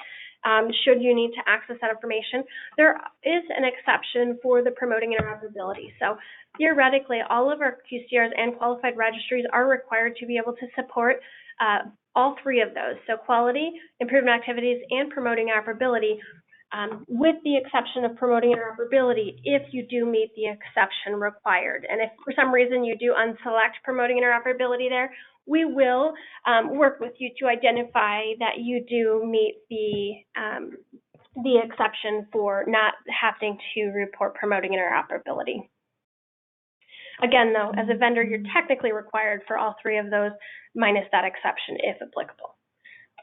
Should you need to access that information. There is an exception for the promoting interoperability. So theoretically, all of our QCDRs and qualified registries are required to be able to support all three of those. So quality, improvement activities, and promoting interoperability, with the exception of promoting interoperability if you do meet the exception required. And if for some reason you do unselect promoting interoperability there, we will work with you to identify that you do meet the exception for not having to report promoting interoperability. Again, though, as a vendor, you're technically required for all three of those, minus that exception if applicable.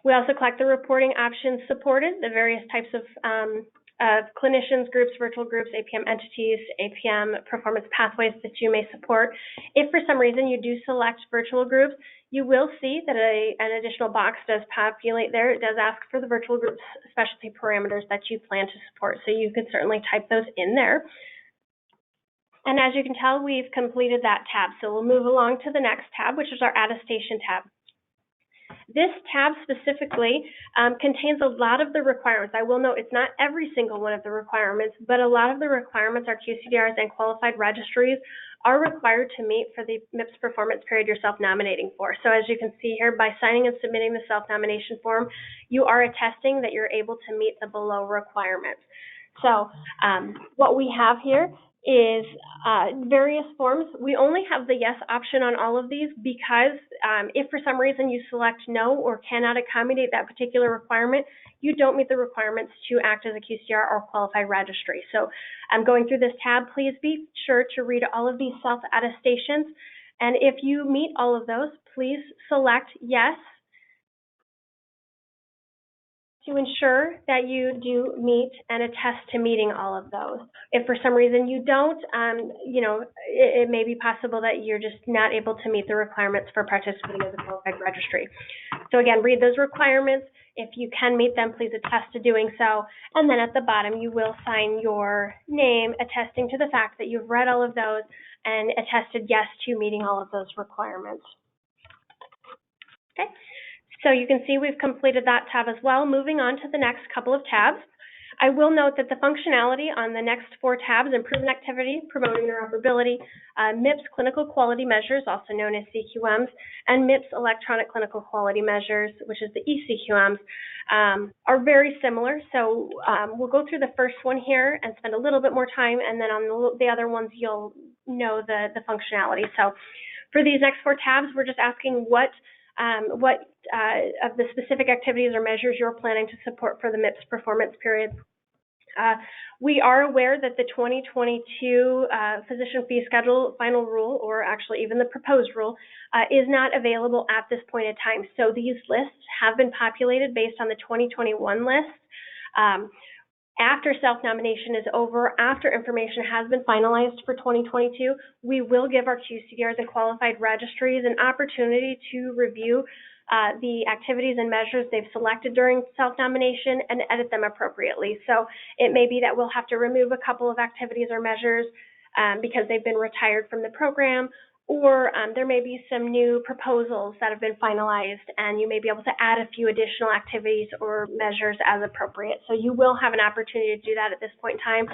We also collect the reporting options supported, the various types of clinicians, groups, virtual groups, APM entities, APM performance pathways that you may support. If for some reason you do select virtual groups, you will see that an additional box does populate there. It does ask for the virtual groups specialty parameters that you plan to support, so you can certainly type those in there. And as you can tell, we've completed that tab, so we'll move along to the next tab, which is our attestation tab. This tab specifically contains a lot of the requirements. I will note it's not every single one of the requirements, but a lot of the requirements our QCDRs and qualified registries are required to meet for the MIPS performance period you're self-nominating for. So as you can see here, by signing and submitting the self-nomination form, you are attesting that you're able to meet the below requirements. So what we have here is various forms. We only have the yes option on all of these because if for some reason you select no or cannot accommodate that particular requirement, you don't meet the requirements to act as a QCDR or qualified registry. So going through this tab, please be sure to read all of these self-attestations. And if you meet all of those, please select yes to ensure that you do meet and attest to meeting all of those. If for some reason you don't, it may be possible that you're just not able to meet the requirements for participating as a qualified registry. So again, read those requirements. If you can meet them, please attest to doing so. And then at the bottom, you will sign your name attesting to the fact that you've read all of those and attested yes to meeting all of those requirements. Okay. So you can see we've completed that tab as well. Moving on to the next couple of tabs. I will note that the functionality on the next 4 tabs, improvement activity, promoting interoperability, MIPS clinical quality measures, also known as CQMs, and MIPS electronic clinical quality measures, which is the ECQMs, are very similar. So we'll go through the first one here and spend a little bit more time, and then on the other ones you'll know the functionality. So for these next 4 tabs, we're just asking what of the specific activities or measures you're planning to support for the MIPS performance period. We are aware that the 2022 physician fee schedule final rule, or actually even the proposed rule, is not available at this point in time. So these lists have been populated based on the 2021 list. After self-nomination is over, after information has been finalized for 2022, we will give our QCDRs and qualified registries an opportunity to review the activities and measures they've selected during self-nomination and edit them appropriately. So it may be that we'll have to remove a couple of activities or measures because they've been retired from the program, or there may be some new proposals that have been finalized, and you may be able to add a few additional activities or measures as appropriate. So you will have an opportunity to do that at this point in time.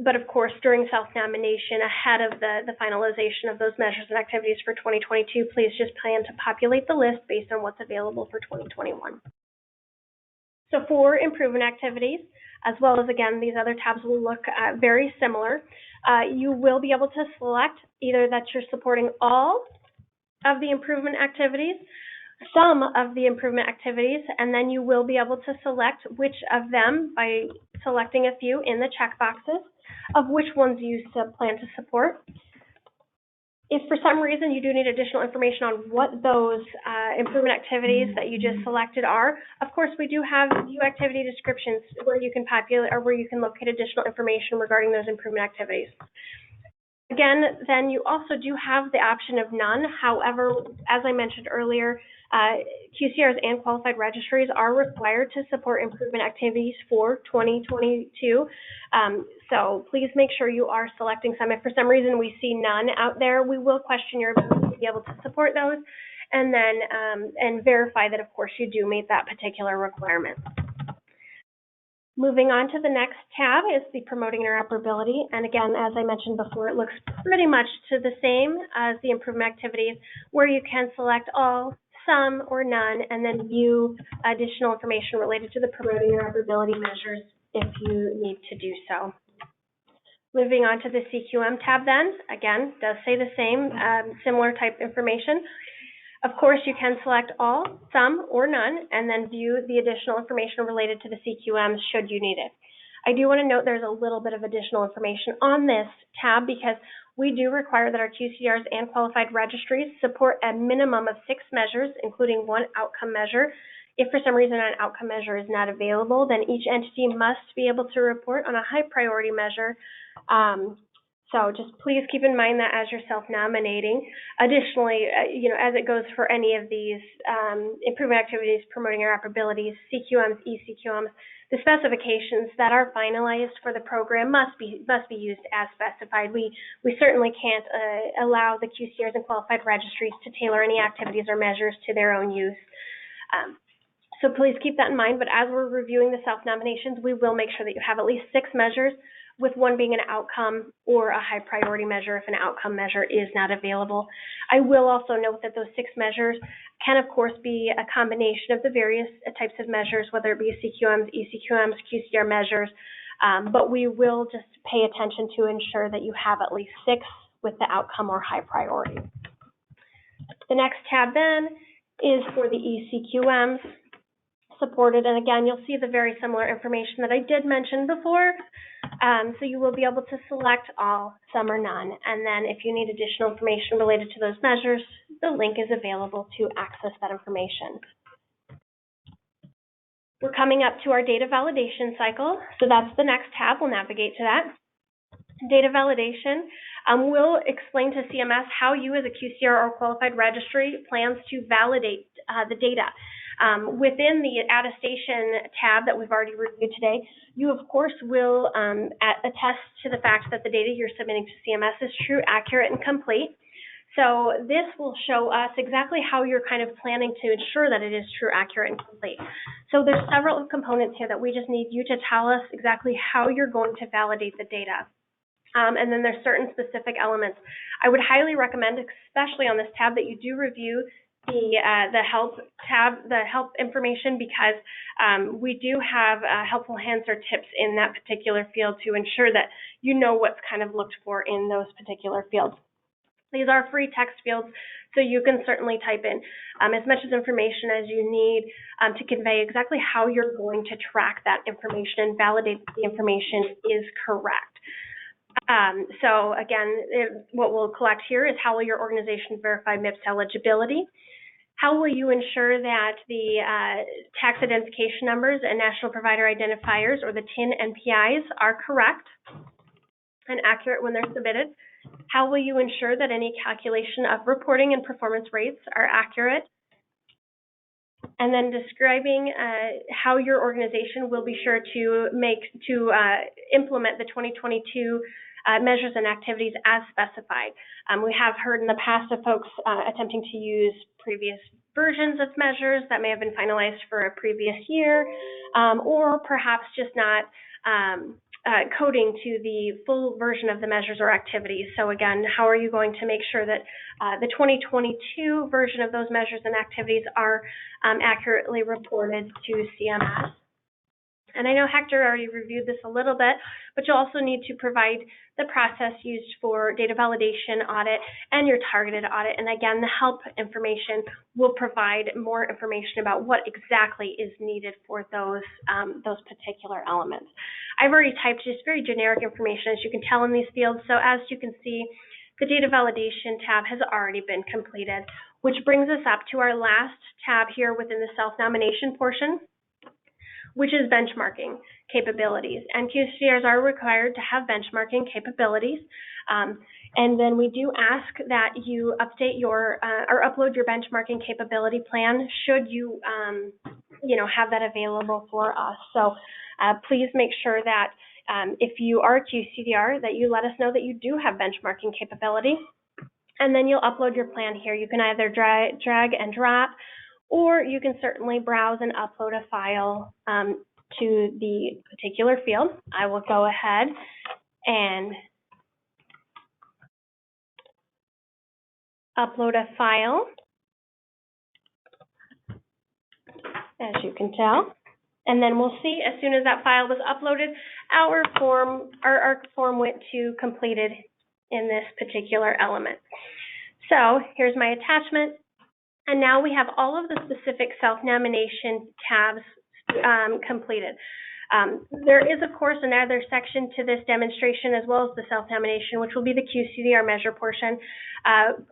But of course, during self-nomination, ahead of the finalization of those measures and activities for 2022, please just plan to populate the list based on what's available for 2021. So for improvement activities, as well as, again, these other tabs will look very similar. You will be able to select either that you're supporting all of the improvement activities, some of the improvement activities, and then you will be able to select which of them by selecting a few in the checkboxes of which ones you plan to support. If for some reason you do need additional information on what those improvement activities that you just selected are, of course we do have view activity descriptions where you can populate or where you can locate additional information regarding those improvement activities. Again, then you also do have the option of none. However, as I mentioned earlier, QCDRs and qualified registries are required to support improvement activities for 2022. So please make sure you are selecting some. If for some reason we see none out there, we will question your ability to be able to support those, and then and verify that, of course, you do meet that particular requirement. Moving on to the next tab is the promoting interoperability. And again, as I mentioned before, it looks pretty much to the same as the improvement activities, where you can select all, some, or none, and then view additional information related to the promoting interoperability measures if you need to do so. Moving on to the CQM tab then, again, does say the same, similar type information. Of course, you can select all, some, or none, and then view the additional information related to the CQMs should you need it. I do want to note there's a little bit of additional information on this tab because we do require that our QCDRs and qualified registries support a minimum of 6 measures, including 1 outcome measure. If for some reason an outcome measure is not available, then each entity must be able to report on a high priority measure. So just please keep in mind that as you're self-nominating. Additionally, as it goes for any of these improvement activities, promoting interoperability, CQMs, ECQMs, the specifications that are finalized for the program must be used as specified. We certainly can't allow the QCDRs and qualified registries to tailor any activities or measures to their own use. So please keep that in mind. But as we're reviewing the self-nominations, we will make sure that you have at least 6 measures, with 1 being an outcome or a high priority measure if an outcome measure is not available. I will also note that those 6 measures can, of course, be a combination of the various types of measures, whether it be CQMs, ECQMs, QCDR measures. but we will just pay attention to ensure that you have at least 6 with the outcome or high priority. The next tab then is for the ECQMs supported, and again, you'll see the very similar information that I did mention before. So you will be able to select all, some, or none, and then if you need additional information related to those measures, the link is available to access that information. We're coming up to our data validation cycle, so that's the next tab. We'll navigate to that. Data validation will explain to CMS how you as a QCDR or qualified registry plans to validate the data. Within the attestation tab that we've already reviewed today, you of course will attest to the fact that the data you're submitting to CMS is true, accurate, and complete. So this will show us exactly how you're kind of planning to ensure that it is true, accurate, and complete. So there's several components here that we just need you to tell us exactly how you're going to validate the data. And then there's certain specific elements. I would highly recommend, especially on this tab, that you do review the help tab, the help information, because we do have helpful hints or tips in that particular field to ensure that you know what's kind of looked for in those particular fields. These are free text fields, so you can certainly type in as much information as you need to convey exactly how you're going to track that information and validate that the information is correct. So again, what we'll collect here is how will your organization verify MIPS eligibility? How will you ensure that the tax identification numbers and national provider identifiers, or the TIN NPIs, are correct and accurate when they're submitted? How will you ensure that any calculation of reporting and performance rates are accurate? And then describing how your organization will be sure to implement the 2022 measures and activities as specified. We have heard in the past of folks attempting to use previous versions of measures that may have been finalized for a previous year, or perhaps just not coding to the full version of the measures or activities. So again, how are you going to make sure that the 2022 version of those measures and activities are accurately reported to CMS? And I know Hector already reviewed this a little bit, but you'll also need to provide the process used for data validation audit and your targeted audit. And again, the help information will provide more information about what exactly is needed for those particular elements. I've already typed just very generic information, as you can tell in these fields. So as you can see, the data validation tab has already been completed, which brings us up to our last tab here within the self-nomination portion, which is benchmarking capabilities. And QCDRs are required to have benchmarking capabilities. And then we do ask that you update your or upload your benchmarking capability plan should you have that available for us. So please make sure that if you are a QCDR, that you let us know that you do have benchmarking capability, and then you'll upload your plan here. You can either drag and drop, or you can certainly browse and upload a file to the particular field. I will go ahead and upload a file, as you can tell. And then we'll see, as soon as that file was uploaded, our form went to completed in this particular element. So here's my attachment. And now we have all of the specific self-nomination tabs completed. There is, of course, another section to this demonstration, as well as the self-nomination, which will be the QCDR measure portion.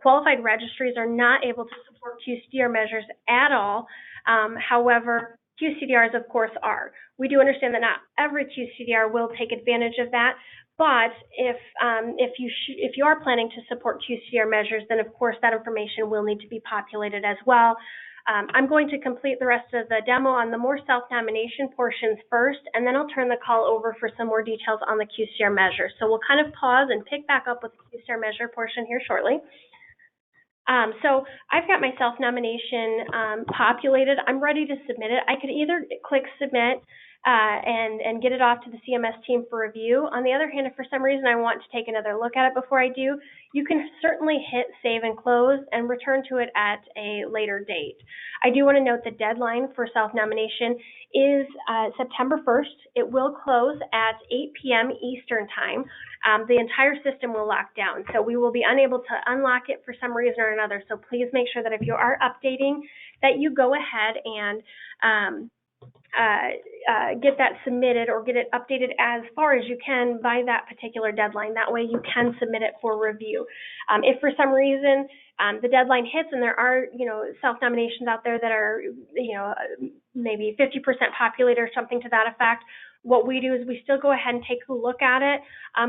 Qualified registries are not able to support QCDR measures at all. However, QCDRs, of course, are. We do understand that not every QCDR will take advantage of that, but if you are planning to support QCDR measures, then of course that information will need to be populated as well. I'm going to complete the rest of the demo on the more self-nomination portions first, and then I'll turn the call over for some more details on the QCDR measure. So we'll kind of pause and pick back up with the QCDR measure portion here shortly. So I've got my self-nomination populated. I'm ready to submit it. I could either click submit and get it off to the CMS team for review. On the other hand, if for some reason I want to take another look at it before I do, you can certainly hit save and close and return to it at a later date. I do want to note the deadline for self-nomination is September 1st. It will close at 8 p.m. Eastern time. The entire system will lock down, so we will be unable to unlock it for some reason or another. So please make sure that if you are updating, that you go ahead and get that submitted or get it updated as far as you can by that particular deadline. That way you can submit it for review. If for some reason the deadline hits and there are, self-nominations out there that are, maybe 50% populated or something to that effect, what we do is we still go ahead and take a look at it,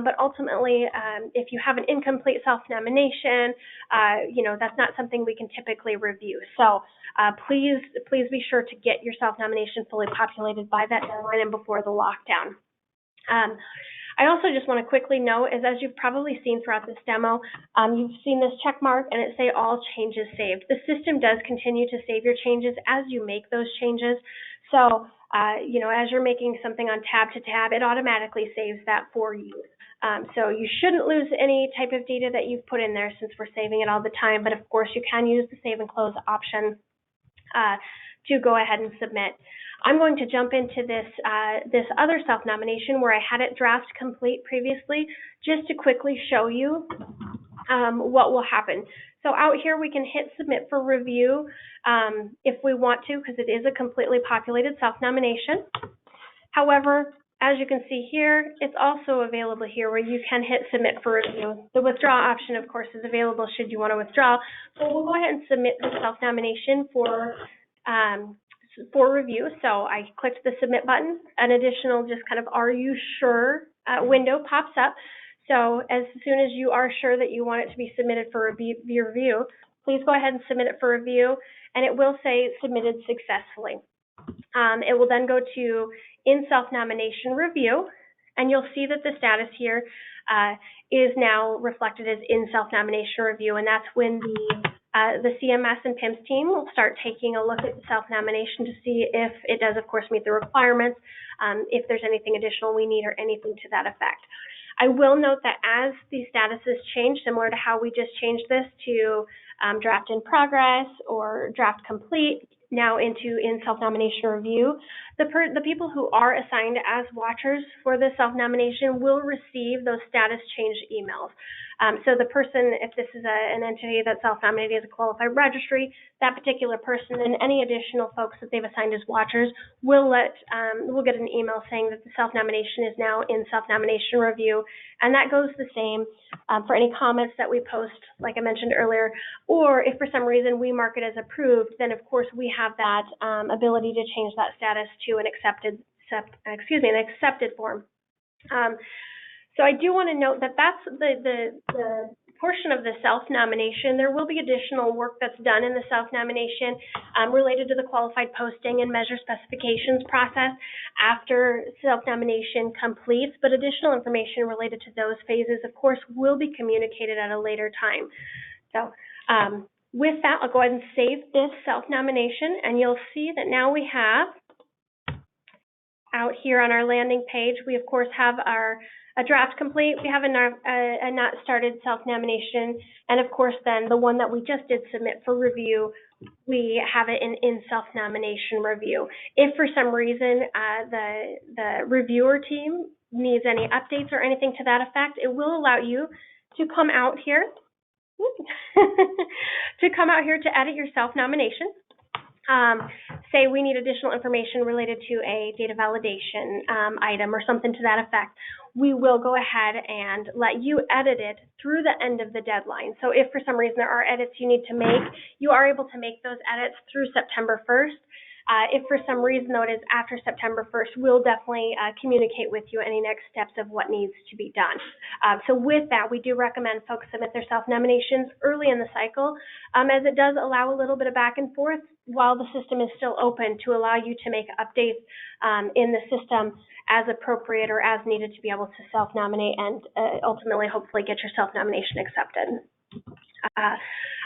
but ultimately, if you have an incomplete self-nomination, that's not something we can typically review. So please be sure to get your self-nomination fully populated by that deadline and before the lockdown. I also just want to quickly note, as you've probably seen throughout this demo, you've seen this check mark and it say all changes saved. The system does continue to save your changes as you make those changes. So, as you're making something on tab to tab, it automatically saves that for you. So you shouldn't lose any type of data that you've put in there since we're saving it all the time. But of course, you can use the save and close option to go ahead and submit. I'm going to jump into this other self-nomination where I had it draft complete previously, just to quickly show you what will happen. So out here we can hit submit for review if we want to, because it is a completely populated self-nomination. However, as you can see here, it's also available here where you can hit submit for review. The withdraw option, of course, is available should you want to withdraw. But we'll go ahead and submit the self-nomination for review. So I clicked the submit button. An additional just kind of are you sure window pops up. So as soon as you are sure that you want it to be submitted for review, please go ahead and submit it for review, and it will say submitted successfully. It will then go to in self-nomination review, and you'll see that the status here is now reflected as in self-nomination review, and that's when the CMS and PIMS team will start taking a look at the self-nomination to see if it does, of course, meet the requirements, if there's anything additional we need or anything to that effect. I will note that as the statuses change, similar to how we just changed this to draft in progress or draft complete, now into in self-nomination review, the people who are assigned as watchers for the self-nomination will receive those status change emails. So the person, if this is an entity that's self-nominated as a qualified registry, that particular person and any additional folks that they've assigned as watchers will get an email saying that the self-nomination is now in self-nomination review, and that goes the same for any comments that we post, like I mentioned earlier, or if for some reason we mark it as approved, then of course we have that ability to change that status to an accepted form. So I do want to note that that's the portion of the self-nomination. There will be additional work that's done in the self-nomination related to the qualified posting and measure specifications process after self-nomination completes, but additional information related to those phases, of course, will be communicated at a later time. So with that, I'll go ahead and save this self-nomination, and you'll see that now we have out here on our landing page, we of course have a draft complete, we have a not started self-nomination, and of course then the one that we just did submit for review, we have it in self-nomination review. If for some reason the reviewer team needs any updates or anything to that effect, it will allow you to come out here to edit your self-nomination. Say we need additional information related to a data validation item or something to that effect, we will go ahead and let you edit it through the end of the deadline. So if for some reason there are edits you need to make, you are able to make those edits through September 1st. If for some reason, though, it is after September 1st, we'll definitely communicate with you any next steps of what needs to be done. So with that, we do recommend folks submit their self-nominations early in the cycle, as it does allow a little bit of back and forth while the system is still open to allow you to make updates in the system as appropriate or as needed to be able to self-nominate and ultimately, hopefully, get your self-nomination accepted.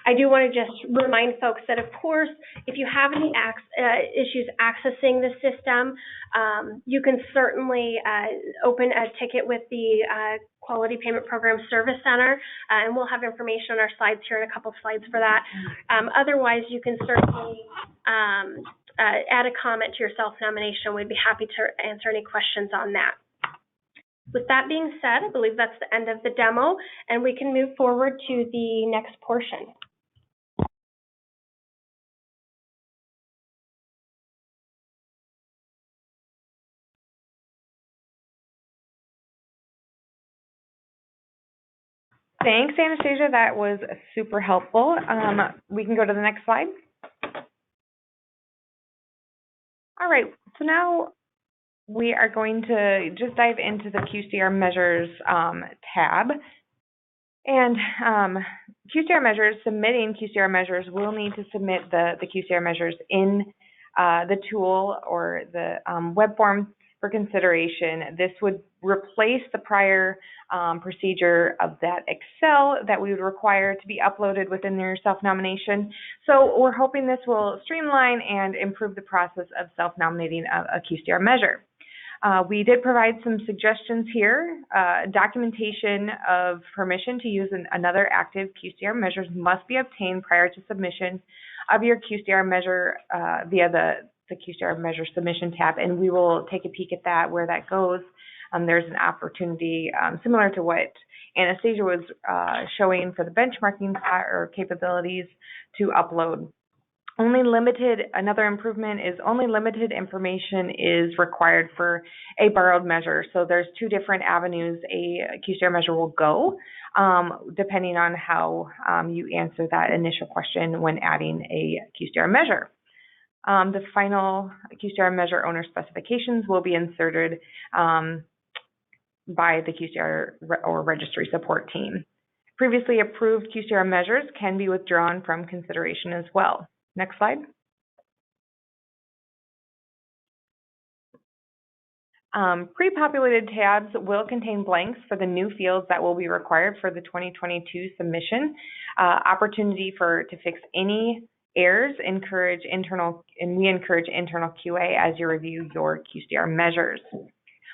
I do want to just remind folks that, of course, if you have any issues accessing the system, you can certainly open a ticket with the Quality Payment Program Service Center, and we'll have information on our slides here in a couple slides for that. Otherwise, you can certainly add a comment to your self-nomination. We'd be happy to answer any questions on that. With that being said, I believe that's the end of the demo, and we can move forward to the next portion.
Thanks, Anastasia. That was super helpful. We can go to the next slide. All right, so now we are going to just dive into the QCDR Measures tab. And QCDR Measures, submitting QCDR Measures, will need to submit the QCDR Measures in the tool or the web form for consideration. This would replace the prior procedure of that Excel that we would require to be uploaded within your self-nomination. So we're hoping this will streamline and improve the process of self-nominating a QCDR measure. We did provide some suggestions here. Documentation of permission to use another active QCDR measures must be obtained prior to submission of your QCDR measure via the QCDR Measure Submission tab, and we will take a peek at that, where that goes. There's an opportunity similar to what Anastasia was showing for the benchmarking or capabilities to upload. Another improvement is only limited information is required for a borrowed measure. So there's two different avenues a QCDR measure will go, depending on how you answer that initial question when adding a QCDR measure. The final QCDR measure owner specifications will be inserted by the QCDR or registry support team. Previously approved QCDR measures can be withdrawn from consideration as well. Next slide. Pre-populated tabs will contain blanks for the new fields that will be required for the 2022 submission. Opportunity to fix any errors, we encourage internal QA as you review your QCDR measures.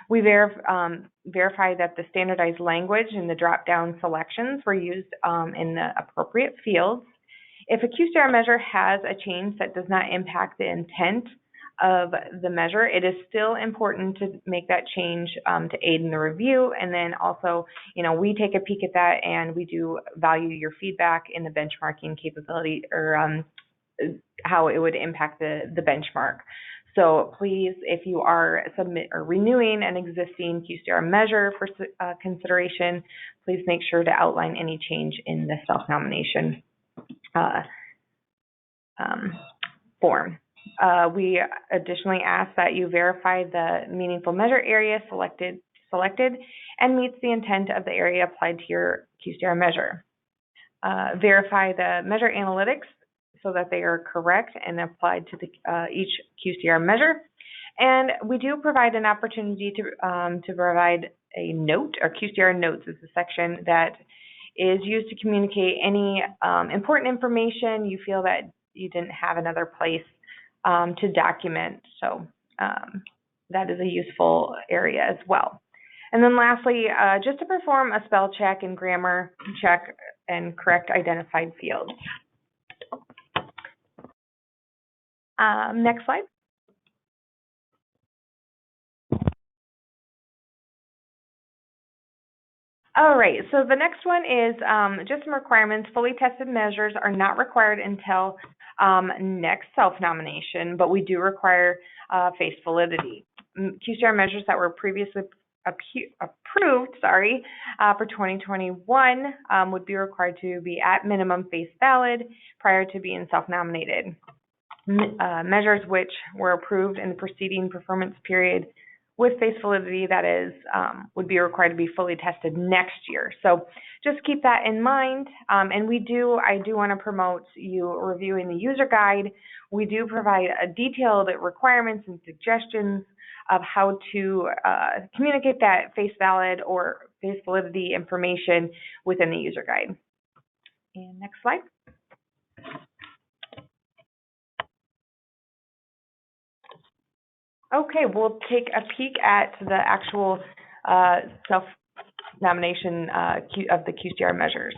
We verify that the standardized language and the drop-down selections were used in the appropriate fields. If a QCDR measure has a change that does not impact the intent of the measure, it is still important to make that change to aid in the review. And then also, we take a peek at that, and we do value your feedback in the benchmarking capability, or how it would impact the benchmark. So please, if you are renewing an existing QCDR measure for consideration, please make sure to outline any change in the self-nomination form. We additionally ask that you verify the meaningful measure area selected and meets the intent of the area applied to your QCDR measure. Verify the measure analytics so that they are correct and applied to each QCDR measure. And we do provide an opportunity to provide a note, or QCDR notes is the section that is used to communicate any important information you feel that you didn't have another place to document. So that is a useful area as well. And then lastly, just to perform a spell check and grammar check and correct identified fields. Next slide. All right, so the next one is just some requirements. Fully tested measures are not required until next self-nomination, but we do require face validity. QCDR measures that were previously approved, for 2021 would be required to be at minimum face valid prior to being self-nominated. Measures which were approved in the preceding performance period with face validity, that is, would be required to be fully tested next year. So just keep that in mind. And I do want to promote you reviewing the user guide. We do provide detailed requirements and suggestions of how to communicate that face valid or face validity information within the user guide. And next slide. Okay, we'll take a peek at the actual self-nomination of the QCDR measures.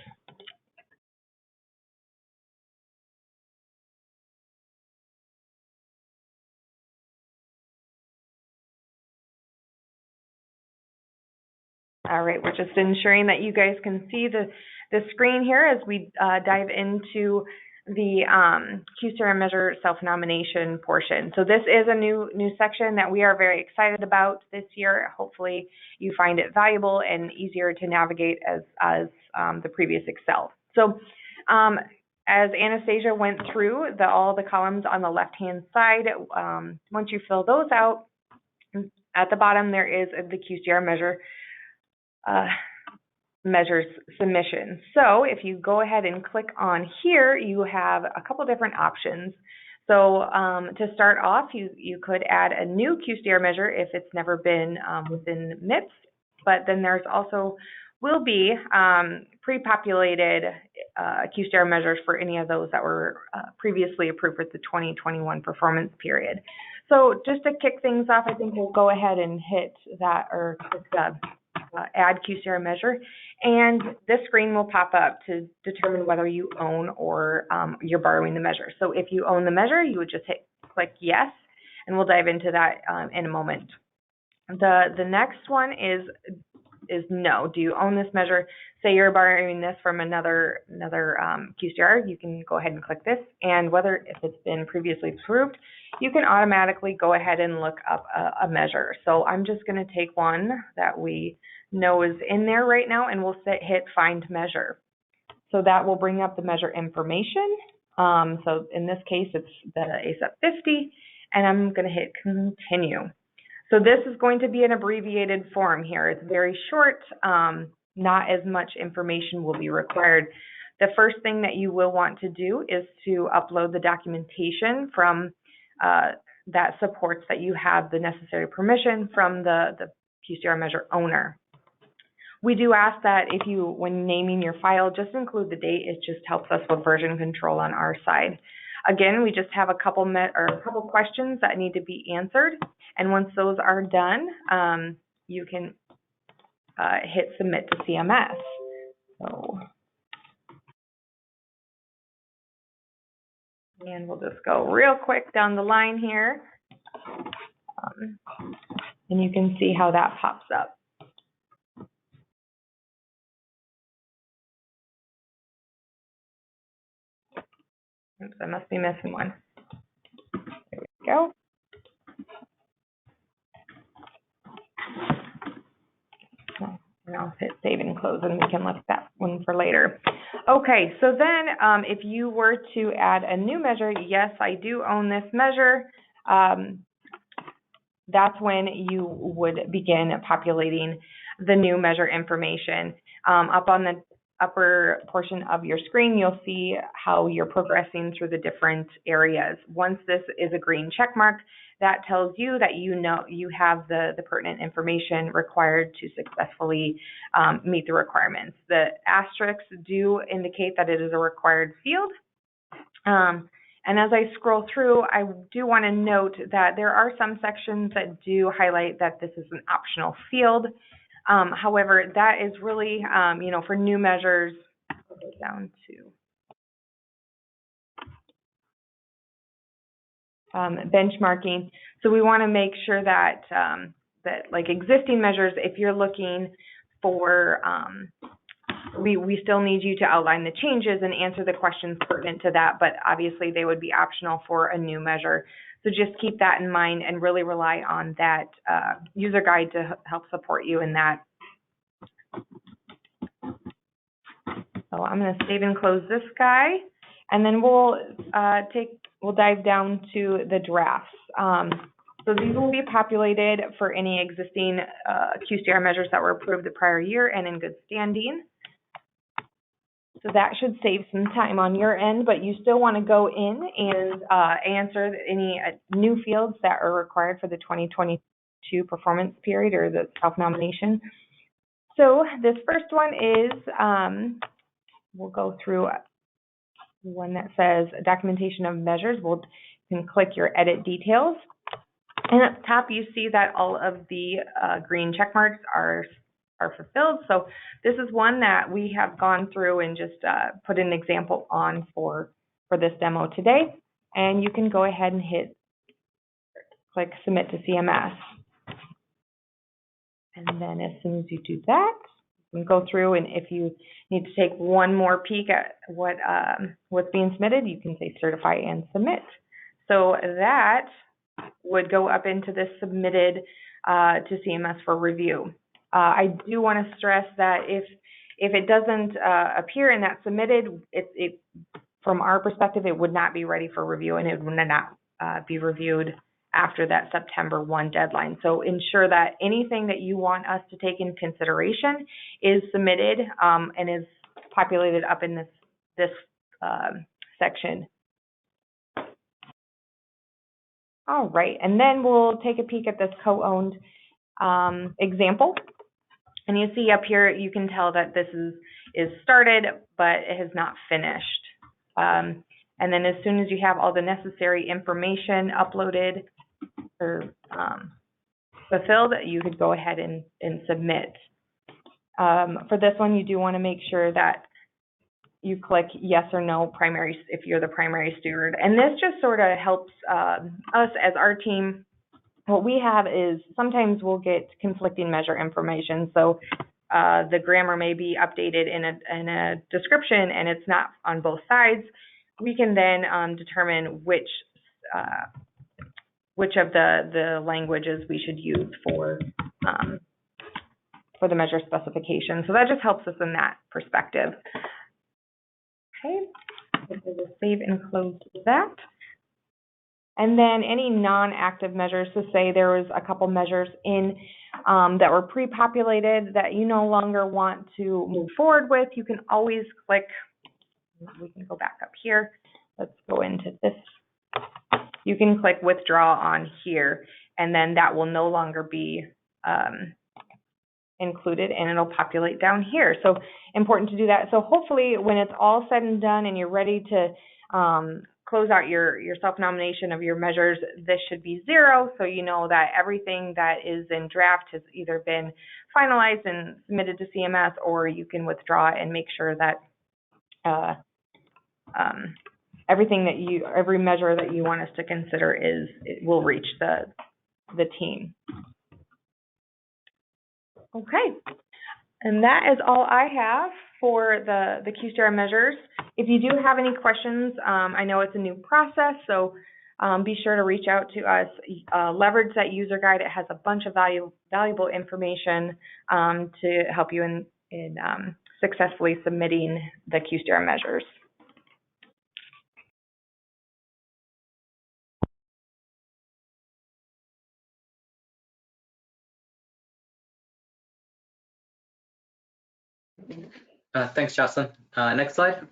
All right, we're just ensuring that you guys can see the screen here as we dive into the QCDR measure self-nomination portion. So this is a new section that we are very excited about this year. Hopefully you find it valuable and easier to navigate as the previous Excel. So as Anastasia went through all the columns on the left-hand side, once you fill those out, at the bottom there is the QCDR measures submission. So if you go ahead and click on here, you have a couple different options. So to start off, you could add a new QCDR measure if it's never been within MIPS, but then there's also will be pre-populated QCDR measures for any of those that were previously approved for the 2021 performance period. So just to kick things off, I think we'll go ahead and hit that or click the add QCDR measure, and this screen will pop up to determine whether you own or you're borrowing the measure. So if you own the measure, you would just click yes, and we'll dive into that in a moment. The next one is no. Do you own this measure? Say you're borrowing this from another QCDR, you can go ahead and click this, and if it's been previously approved, you can automatically go ahead and look up a measure. So I'm just going to take one that we know is in there right now, and we'll hit Find Measure. So that will bring up the measure information. So in this case, it's the ASAP 50, and I'm going to hit Continue. So this is going to be an abbreviated form here. It's very short. Not as much information will be required. The first thing that you will want to do is to upload the documentation from that supports that you have the necessary permission from the QCDR measure owner. We do ask that when naming your file, just include the date. It just helps us with version control on our side. Again, we just have a couple questions that need to be answered, and once those are done, you can hit Submit to CMS. And we'll just go real quick down the line here, and you can see how that pops up. Oops, I must be missing one. There we go. And I'll hit Save and Close, and we can look at that one for later. Okay, so then if you were to add a new measure, yes, I do own this measure, that's when you would begin populating the new measure information. Up on the upper portion of your screen, you'll see how you're progressing through the different areas. Once this is a green check mark, that tells you that you have the pertinent information required to successfully meet the requirements. The asterisks do indicate that it is a required field. And as I scroll through, I do want to note that there are some sections that do highlight that this is an optional field. However, that is really, for new measures, I'll go down to benchmarking. So we want to make sure that, like existing measures, if you're looking for, we still need you to outline the changes and answer the questions pertinent to that, but obviously they would be optional for a new measure. So just keep that in mind and really rely on that user guide to help support you in that. So I'm going to save and close this guy, and then we'll dive down to the drafts. So these will be populated for any existing QCDR measures that were approved the prior year and in good standing. So that should save some time on your end, but you still want to go in and answer any new fields that are required for the 2022 performance period or the self-nomination. So this first one is we'll go through one that says documentation of measures. You can click your edit details. And at the top, you see that all of the green check marks are fulfilled. So this is one that we have gone through and just put an example on for this demo today. And you can go ahead and click Submit to CMS. And then as soon as you do that, you can go through, and if you need to take one more peek at what's being submitted, you can say Certify and Submit. So that would go up into this submitted to CMS for review. I do want to stress that if it doesn't appear in that submitted, from our perspective, it would not be ready for review, and it would not be reviewed after that September 1 deadline. So ensure that anything that you want us to take in consideration is submitted and is populated up in this section. All right, and then we'll take a peek at this co-owned example. And you see up here, you can tell that this is started, but it has not finished. And then as soon as you have all the necessary information uploaded or fulfilled, you could go ahead and submit. For this one, you do want to make sure that you click yes or no if you're the primary steward. And this just sort of helps us as our team. What we have is sometimes we'll get conflicting measure information. So the grammar may be updated in a description and it's not on both sides. We can then determine which of the languages we should use for the measure specification. So that just helps us in that perspective. Okay, so we'll save and close that. And then any non-active measures, so say there was a couple measures in that were pre-populated that you no longer want to move forward with, you can always click, we can go back up here. Let's go into this. You can click withdraw on here, and then that will no longer be included, and it'll populate down here. So important to do that. So hopefully when it's all said and done and you're ready to close out your self-nomination of your measures, this should be 0. So you know that everything that is in draft has either been finalized and submitted to CMS, or you can withdraw and make sure that every measure that you want us to consider will reach the team. Okay, and that is all I have for the QCDR measures. If you do have any questions, I know it's a new process, so be sure to reach out to us. Leverage that user guide. It has a bunch of valuable information to help you in successfully submitting the QCDR measures.
Thanks, Jocelyn. Next slide.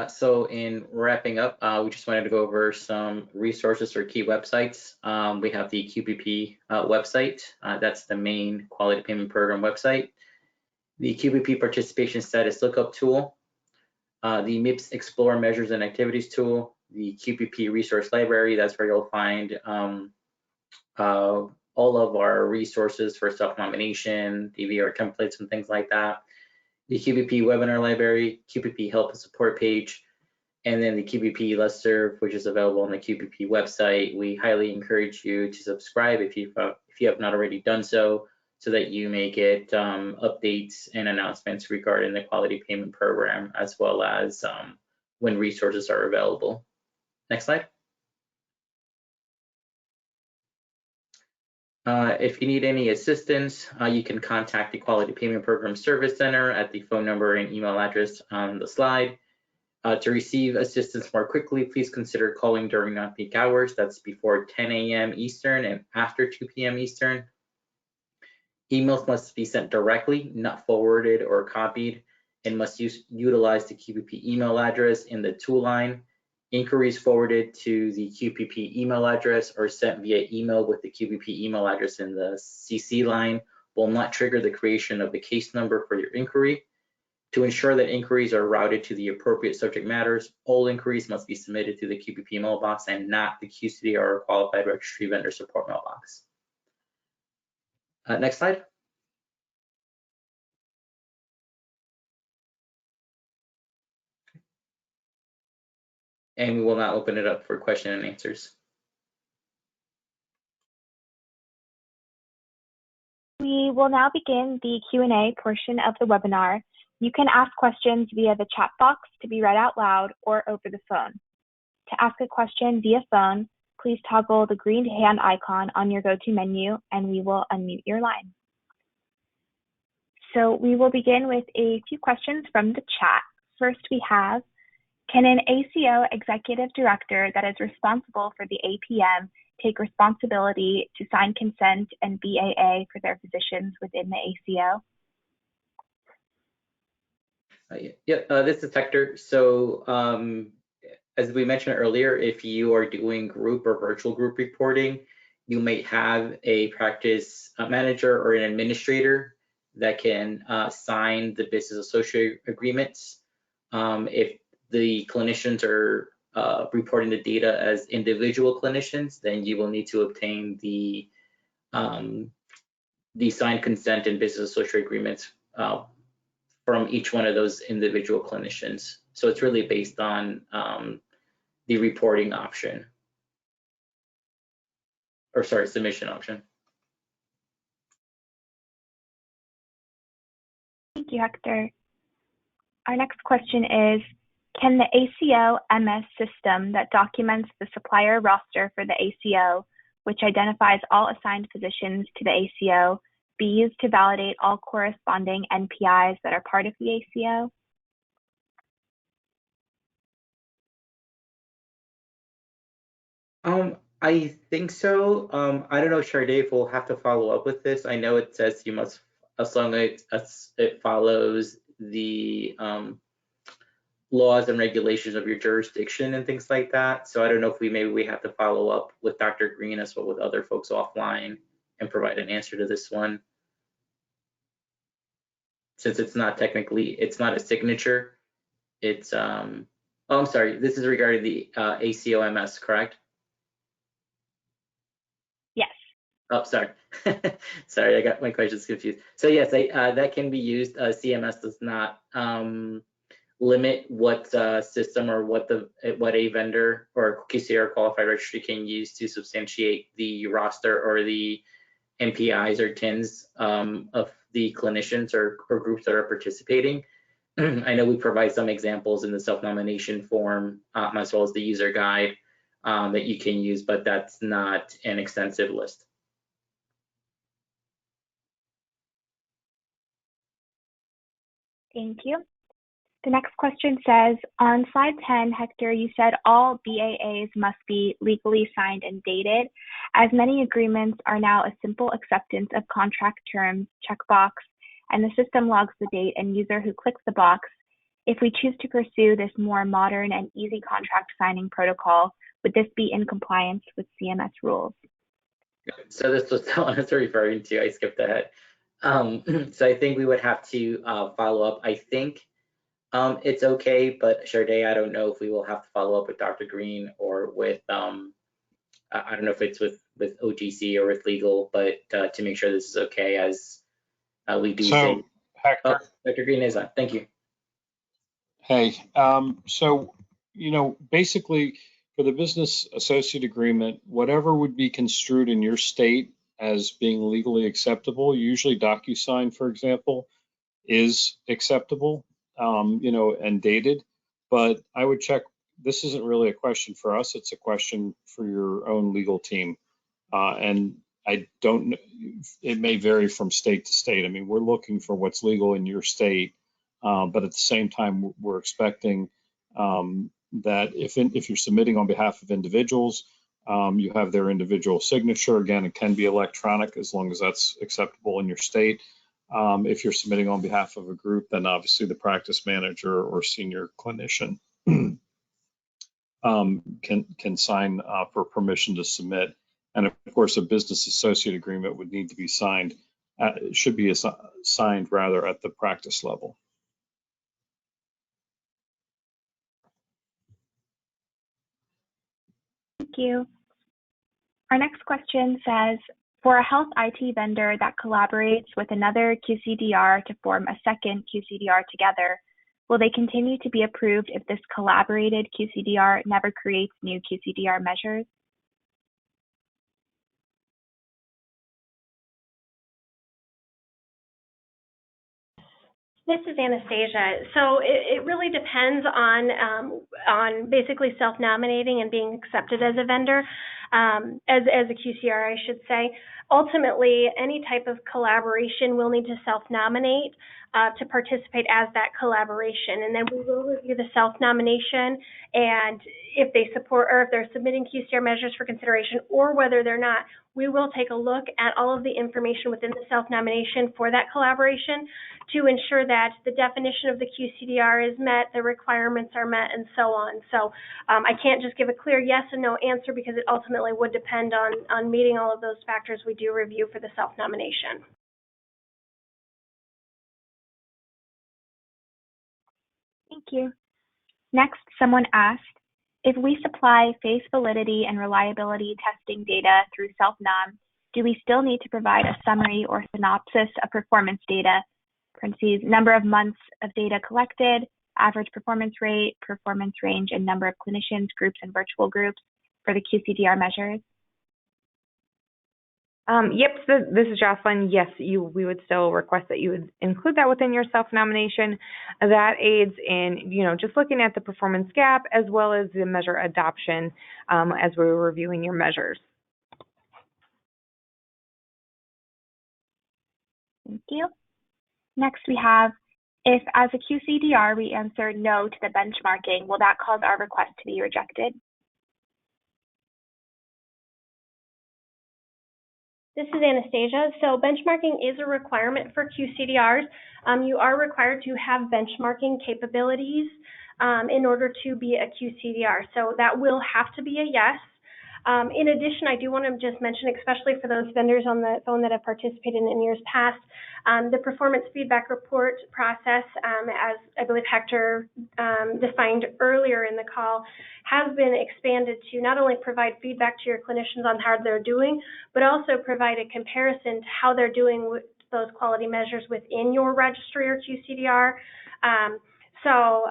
So in wrapping up, we just wanted to go over some resources or key websites. We have the QPP website. That's the main quality payment program website. The QPP participation status lookup tool, the MIPS Explore Measures and Activities tool, the QPP resource library. That's where you'll find all of our resources for self-nomination, DVR templates, and things like that. The QPP webinar library, QPP help and support page, and then the QPP listserv, which is available on the QPP website. We highly encourage you to subscribe if you have not already done so that you may get updates and announcements regarding the quality payment program, as well as when resources are available. Next slide. If you need any assistance, you can contact the Quality Payment Program Service Center at the phone number and email address on the slide. To receive assistance more quickly, please consider calling during non-peak hours. That's before 10 a.m. Eastern and after 2 p.m. Eastern. Emails must be sent directly, not forwarded or copied, and must utilize the QPP email address in the tool line. Inquiries forwarded to the QPP email address or sent via email with the QPP email address in the CC line will not trigger the creation of the case number for your inquiry. To ensure that inquiries are routed to the appropriate subject matters, all inquiries must be submitted to the QPP mailbox and not the QCDR or Qualified Registry Vendor Support mailbox. Next slide. And we will now open it up for question and answers.
We will now begin the Q&A portion of the webinar. You can ask questions via the chat box to be read out loud or over the phone. To ask a question via phone, please toggle the green hand icon on your go-to menu and we will unmute your line. So we will begin with a few questions from the chat. First we have, can an ACO executive director that is responsible for the APM take responsibility to sign consent and BAA for their positions within the ACO?
This is Hector. So as we mentioned earlier, if you are doing group or virtual group reporting, you may have a practice manager or an administrator that can sign the business associate agreements. If the clinicians are reporting the data as individual clinicians, then you will need to obtain the signed consent and business associate agreements from each one of those individual clinicians. So it's really based on the reporting option, or sorry, submission option.
Thank you, Hector. Our next question is, can the ACO MS system that documents the supplier roster for the ACO, which identifies all assigned positions to the ACO, be used to validate all corresponding NPIs that are part of the ACO?
I think so. I don't know, Sharday, if we'll have to follow up with this. I know it says you must, as long as it follows the laws and regulations of your jurisdiction and things like that. So I don't know if maybe we have to follow up with Dr. Green as well with other folks offline and provide an answer to this one. Since it's not technically, it's not a signature. It's, oh, I'm sorry, this is regarding the ACOMS, correct?
Yes.
Oh, sorry. Sorry, I got my questions confused. So yes, that can be used. CMS does not limit what system or what a vendor or QCDR qualified registry can use to substantiate the roster or the MPIs or TINs of the clinicians or groups that are participating. I know we provide some examples in the self-nomination form as well as the user guide that you can use, but that's not an extensive list.
Thank you. The next question says, on slide 10, Hector, you said all BAAs must be legally signed and dated, as many agreements are now a simple acceptance of contract terms checkbox, and the system logs the date and user who clicks the box. If we choose to pursue this more modern and easy contract signing protocol, would this be in compliance with CMS rules?
So this was the one I was referring to. I skipped ahead. So I think we would have to follow up. I think it's okay, but Sharday, I don't know if we will have to follow up with Dr. Green or with, I don't know if it's with OGC or with legal, but to make sure this is okay as we do say.
Hector.
Oh, Dr. Green is on, thank you.
Hey, so, you know, basically for the business associate agreement, whatever would be construed in your state as being legally acceptable, usually DocuSign, for example, is acceptable, you know, and dated, but I would check, this isn't really a question for us, it's a question for your own legal team. And I don't know, it may vary from state to state. I mean, we're looking for what's legal in your state, but at the same time, we're expecting that if you're submitting on behalf of individuals, you have their individual signature. Again, it can be electronic as long as that's acceptable in your state. If you're submitting on behalf of a group, then obviously the practice manager or senior clinician can sign for permission to submit. And of course, a business associate agreement would need to be signed should be assigned rather at the practice level.
Thank you. Our next question says, for a health IT vendor that collaborates with another QCDR to form a second QCDR together, will they continue to be approved if this collaborated QCDR never creates new QCDR measures?
This is Anastasia. So it really depends on basically self-nominating and being accepted as a vendor, as a QCR, I should say. Ultimately, any type of collaboration will need to self-nominate to participate as that collaboration, and then we will review the self-nomination, and if they support or if they're submitting QCDR measures for consideration or whether they're not, we will take a look at all of the information within the self-nomination for that collaboration to ensure that the definition of the QCDR is met, the requirements are met, and so on. So I can't just give a clear yes and no answer because it ultimately would depend on meeting all of those factors we do review for the self-nomination.
Thank you. Next, someone asked, if we supply face validity and reliability testing data through self-nom, do we still need to provide a summary or synopsis of performance data, parentheses, number of months of data collected, average performance rate, performance range, and number of clinicians, groups, and virtual groups for the QCDR measures?
Yep, so this is Jocelyn. Yes, we would still request that you would include that within your self-nomination. That aids in, just looking at the performance gap as well as the measure adoption as we're reviewing your measures.
Thank you. Next, we have, if as a QCDR we answer no to the benchmarking, will that cause our request to be rejected?
This is Anastasia. So benchmarking is a requirement for QCDRs. You are required to have benchmarking capabilities in order to be a QCDR. So that will have to be a yes. In addition, I do want to just mention, especially for those vendors on the phone that have participated in years past, the performance feedback report process, as I believe Hector defined earlier in the call, has been expanded to not only provide feedback to your clinicians on how they're doing, but also provide a comparison to how they're doing with those quality measures within your registry or QCDR. So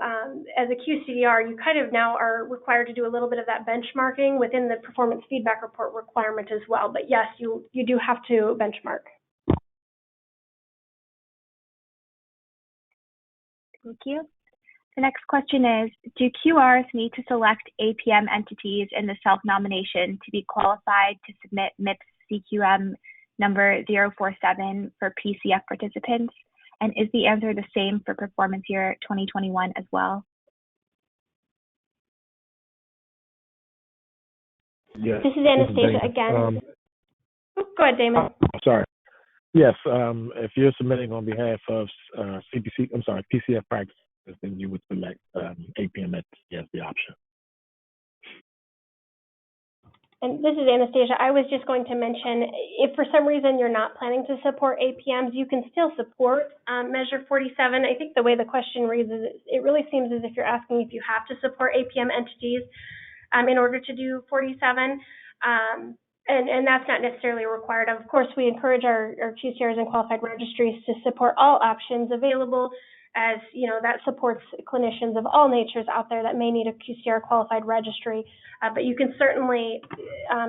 as a QCDR, you kind of now are required to do a little bit of that benchmarking within the performance feedback report requirement as well. But yes, you do have to benchmark.
Thank you. The next question is, do QRs need to select APM entities in the self-nomination to be qualified to submit MIPS CQM number 047 for PCF participants? And is the answer the same for performance year 2021 as well?
Yes.
This is Anastasia again. Go ahead, Damon.
Sorry. Yes, if you're submitting on behalf of PCF practices, then you would select APM as the option.
And this is Anastasia. I was just going to mention, if for some reason you're not planning to support APMs, you can still support Measure 47. I think the way the question reads is it really seems as if you're asking if you have to support APM entities in order to do 47. And that's not necessarily required. Of course, we encourage our QCRs and qualified registries to support all options available, as that supports clinicians of all natures out there that may need a QCR qualified registry. But you can certainly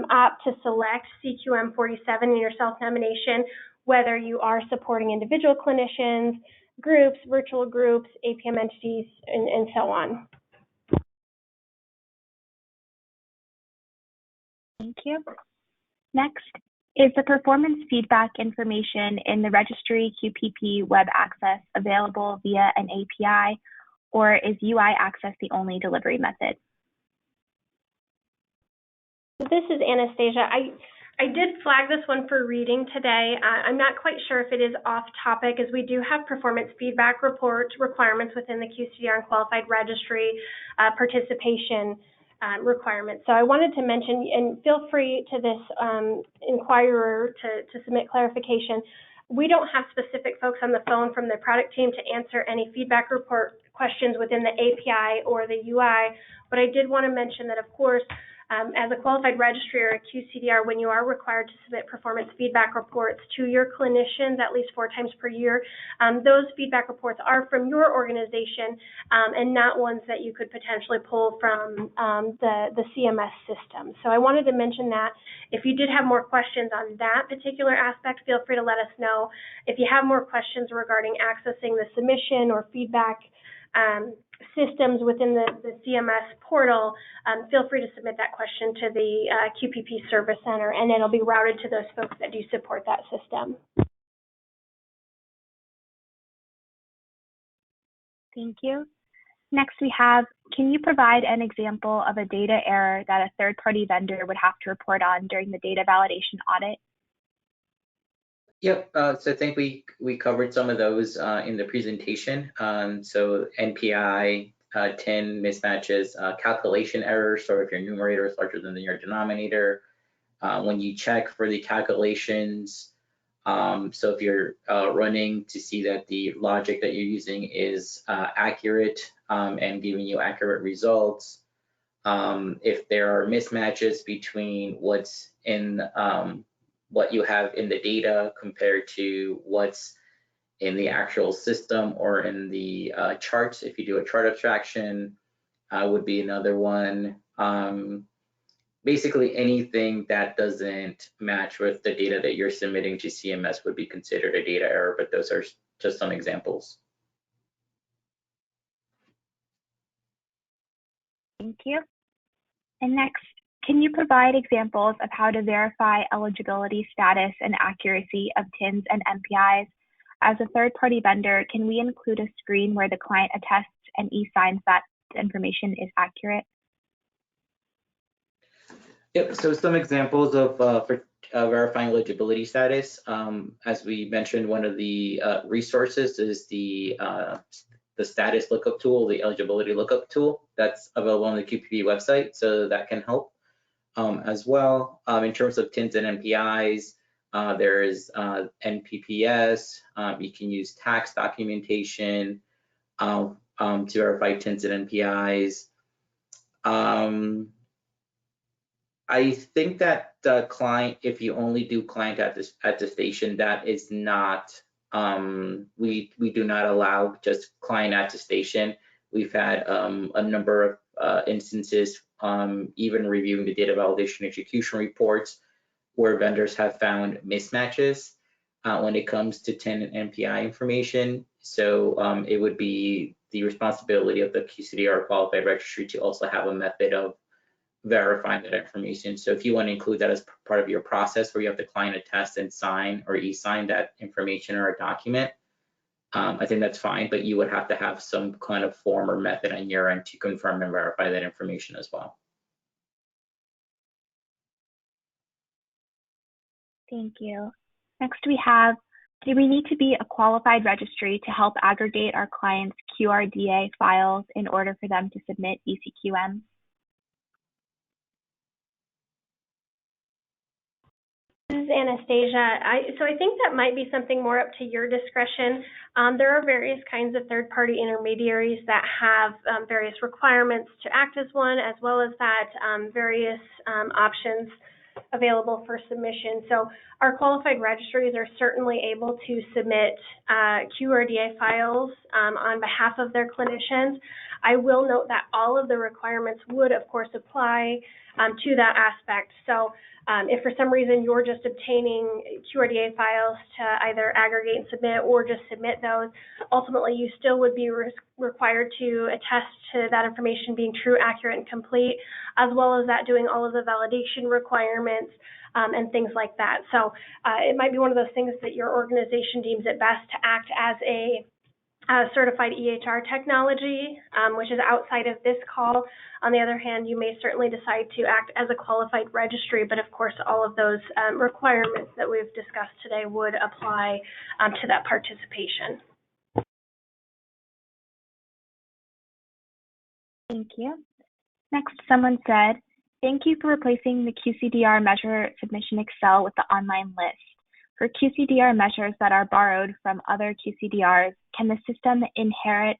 opt to select CQM 47 in your self-nomination, whether you are supporting individual clinicians, groups, virtual groups, APM entities, and so on.
Thank you. Next, is the performance feedback information in the Registry QPP web access available via an API, or is UI access the only delivery method?
This is Anastasia. I did flag this one for reading today. I'm not quite sure if it is off topic, as we do have performance feedback report requirements within the QCDR and qualified registry participation requirements. So I wanted to mention, and feel free to this inquirer to submit clarification. We don't have specific folks on the phone from the product team to answer any feedback report questions within the API or the UI, but I did want to mention that, of course, as a qualified registry or a QCDR, when you are required to submit performance feedback reports to your clinicians at least 4 times per year, those feedback reports are from your organization and not ones that you could potentially pull from the CMS system. So I wanted to mention that. If you did have more questions on that particular aspect, feel free to let us know. If you have more questions regarding accessing the submission or feedback systems within the CMS portal, feel free to submit that question to the QPP Service Center, and it'll be routed to those folks that do support that system.
Thank you. Next we have, can you provide an example of a data error that a third-party vendor would have to report on during the data validation audit?
Yep, so I think we covered some of those in the presentation. So NPI, TIN mismatches, calculation errors, so if your numerator is larger than your denominator, when you check for the calculations, so if you're running to see that the logic that you're using is accurate and giving you accurate results, if there are mismatches between what's in what you have in the data compared to what's in the actual system or in the charts. If you do a chart abstraction, would be another one. Basically anything that doesn't match with the data that you're submitting to CMS would be considered a data error, but those are just some examples.
Thank you. And next, can you provide examples of how to verify eligibility status and accuracy of TINs and MPIs? As a third-party vendor, can we include a screen where the client attests and e-signs that the information is accurate?
Yep, so some examples of for verifying eligibility status. As we mentioned, one of the resources is the status lookup tool, the eligibility lookup tool that's available on the QPP website, so that can help. As well, in terms of TINs and MPIs, there is NPPS. You can use tax documentation to verify TINs and MPIs. I think that the client, if you only do client attestation, that is not, we do not allow just client attestation. We've had a number of instances, even reviewing the data validation execution reports, where vendors have found mismatches when it comes to TIN and MPI information. So it would be the responsibility of the QCDR qualified registry to also have a method of verifying that information. So if you want to include that as part of your process where you have the client attest and sign or e-sign that information or a document, I think that's fine, but you would have to have some kind of form or method on your end to confirm and verify that information as well.
Thank you. Next we have, do we need to be a qualified registry to help aggregate our clients' QRDA files in order for them to submit ECQM?
This is Anastasia. So I think that might be something more up to your discretion. There are various kinds of third-party intermediaries that have various requirements to act as one, as well as that various options available for submission. So our qualified registries are certainly able to submit QRDA files on behalf of their clinicians. I will note that all of the requirements would, of course, apply to that aspect. So if for some reason you're just obtaining QRDA files to either aggregate and submit or just submit those, ultimately you still would be required to attest to that information being true, accurate, and complete, as well as that doing all of the validation requirements and things like that. So it might be one of those things that your organization deems it best to act as a certified EHR technology, which is outside of this call. On the other hand, you may certainly decide to act as a qualified registry, but of course all of those requirements that we've discussed today would apply to that participation.
Thank you. Next, someone said, thank you for replacing the QCDR measure submission Excel with the online list. For QCDR measures that are borrowed from other QCDRs, can the system inherit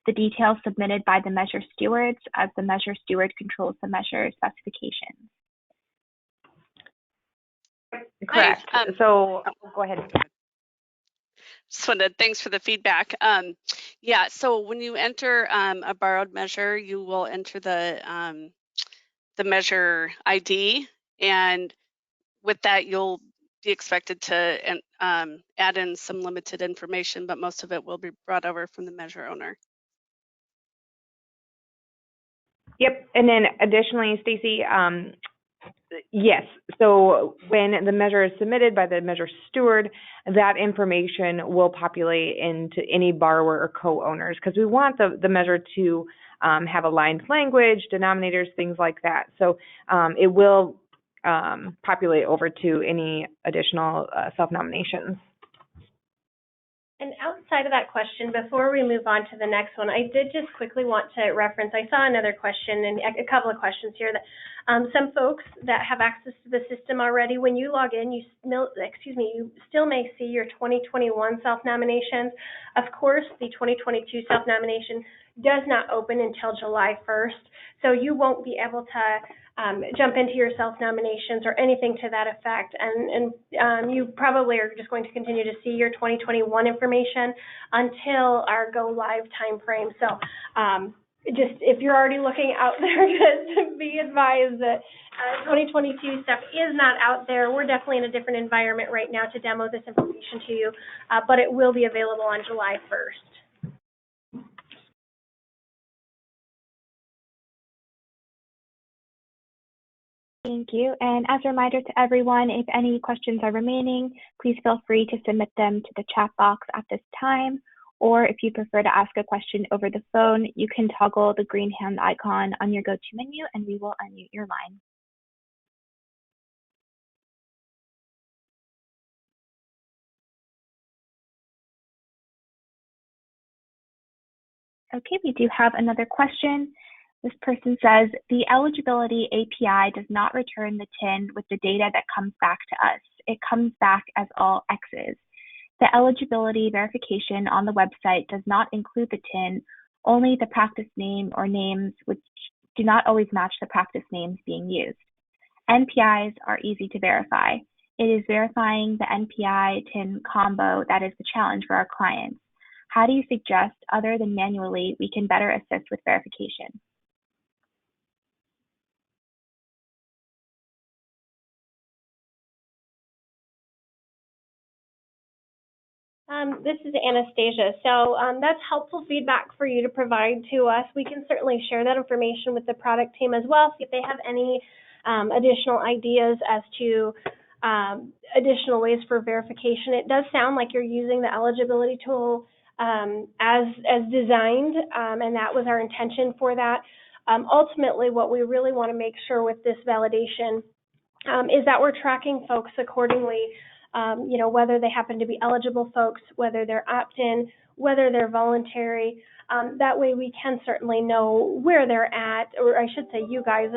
the details submitted by the measure stewards as the measure steward controls the measure specifications?
Correct. So go ahead.
Just wanted, thanks for the feedback. Yeah, so when you enter a borrowed measure, you will enter the measure ID, and with that, you'll be expected to add in some limited information, but most of it will be brought over from the measure owner.
Yep, and then additionally, Stacy, yes, so when the measure is submitted by the measure steward, that information will populate into any borrower or co-owners, because we want the measure to have aligned language, denominators, things like that. So it will populate over to any additional self-nominations.
And outside of that question, before we move on to the next one, I did just quickly want to reference, I saw another question and a couple of questions here that some folks that have access to the system already, when you log in, you still may see your 2021 self-nominations. Of course, the 2022 self-nomination does not open until July 1st, so you won't be able to jump into your self-nominations or anything to that effect, and you probably are just going to continue to see your 2021 information until our go live time frame. So just if you're already looking out there, just be advised that 2022 stuff is not out there. We're definitely in a different environment right now to demo this information to you, but it will be available on July 1st.
Thank you. And as a reminder to everyone, if any questions are remaining, please feel free to submit them to the chat box at this time. Or if you prefer to ask a question over the phone, you can toggle the green hand icon on your go-to menu and we will unmute your line. Okay, we do have another question. This person says, the eligibility API does not return the TIN with the data that comes back to us. It comes back as all X's. The eligibility verification on the website does not include the TIN, only the practice name or names which do not always match the practice names being used. NPIs are easy to verify. It is verifying the NPI-TIN combo that is the challenge for our clients. How do you suggest, other than manually, we can better assist with verification?
This is Anastasia. So that's helpful feedback for you to provide to us. We can certainly share that information with the product team as well, see if they have any additional ideas as to additional ways for verification. It does sound like you're using the eligibility tool as designed, and that was our intention for that. Ultimately, what we really want to make sure with this validation is that we're tracking folks accordingly. Whether they happen to be eligible folks, whether they're opt-in, whether they're voluntary. That way we can certainly know where they're at, or I should say you guys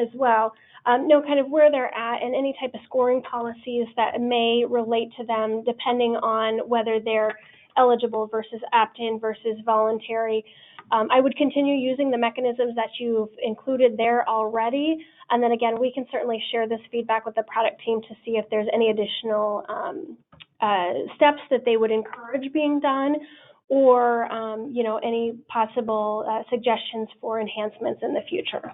as well, know kind of where they're at and any type of scoring policies that may relate to them depending on whether they're eligible versus opt-in versus voluntary. I would continue using the mechanisms that you've included there already. And then again, we can certainly share this feedback with the product team to see if there's any additional steps that they would encourage being done, or any possible suggestions for enhancements in the future.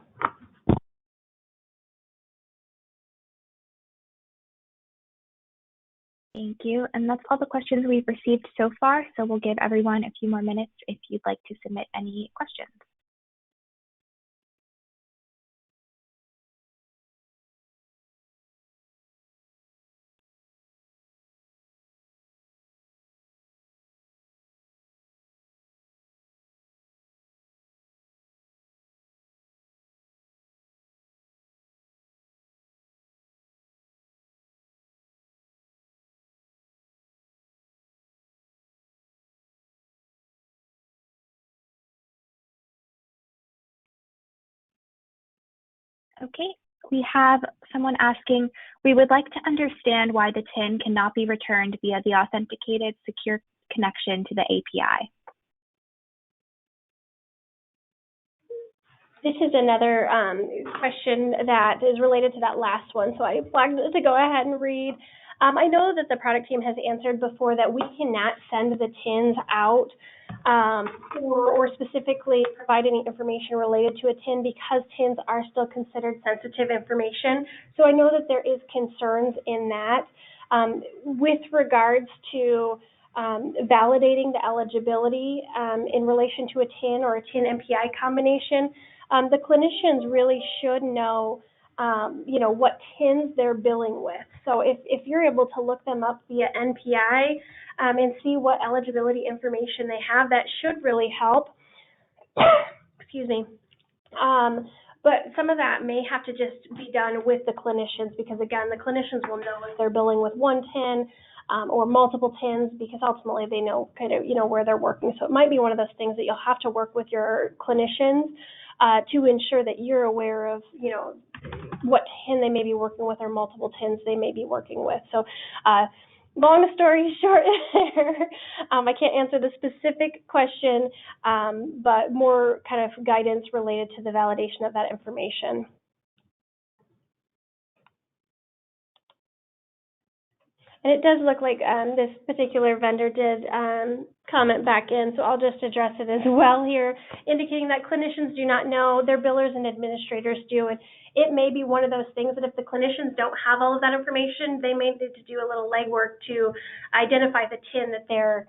Thank you. And that's all the questions we've received so far. So we'll give everyone a few more minutes if you'd like to submit any questions. Okay, We have someone asking, we would like to understand why the TIN cannot be returned via the authenticated secure connection to the API.
This is another question that is related to that last one, so I flagged it to go ahead and read. I know that the product team has answered before that we cannot send the TINs out or specifically provide any information related to a TIN because TINs are still considered sensitive information. So I know that there is concerns in that. With regards to validating the eligibility in relation to a TIN or a TIN MPI combination, the clinicians really should know what TINs they're billing with. So if you're able to look them up via NPI and see what eligibility information they have, that should really help. Excuse me. But some of that may have to just be done with the clinicians because, again, the clinicians will know if they're billing with one TIN or multiple TINs because ultimately they know kind of, where they're working. So it might be one of those things that you'll have to work with your clinicians to ensure that you're aware of, what TIN they may be working with or multiple TINs they may be working with. So long story short, I can't answer the specific question, but more kind of guidance related to the validation of that information. And it does look like this particular vendor did comment back in, so I'll just address it as well here, indicating that clinicians do not know, their billers and administrators do. And it may be one of those things that if the clinicians don't have all of that information, they may need to do a little legwork to identify the TIN that they're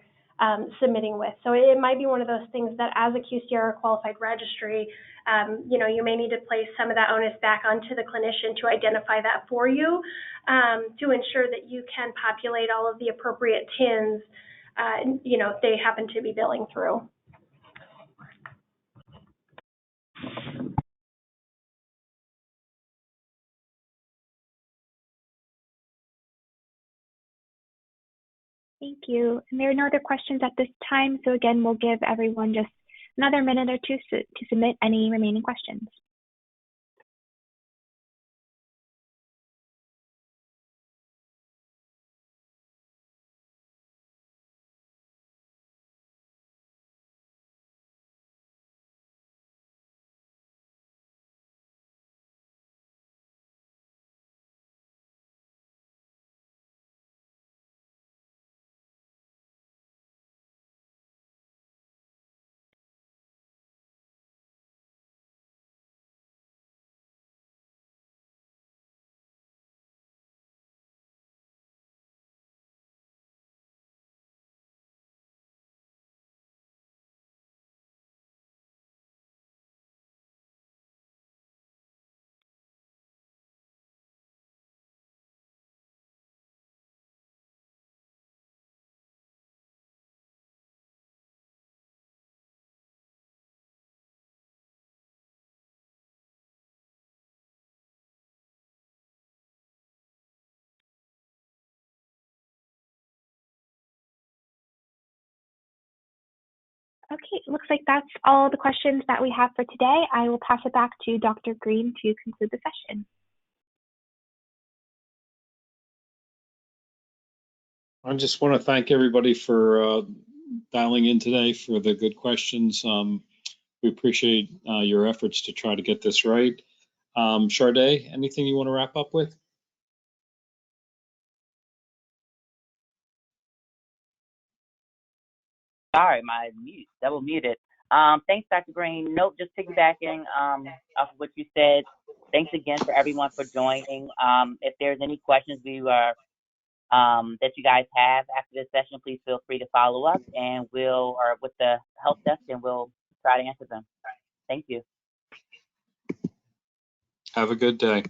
submitting with. So it might be one of those things that as a QCDR qualified registry, you may need to place some of that onus back onto the clinician to identify that for you, to ensure that you can populate all of the appropriate TINs, if they happen to be billing through.
Thank you. And there are no other questions at this time. So again, we'll give everyone just another minute or two to submit any remaining questions. Okay, it looks like that's all the questions that we have for today. I will pass it back to Dr. Green to conclude the session.
I just want to thank everybody for dialing in today, for the good questions. We appreciate your efforts to try to get this right. Sharday, anything you want to wrap up with?
Sorry, my mute, double muted. Thanks, Dr. Green. Nope, just piggybacking off of what you said. Thanks again for everyone for joining. If there's any questions that you guys have after this session, please feel free to follow up and or with the help desk, and we'll try to answer them. Thank you.
Have a good day.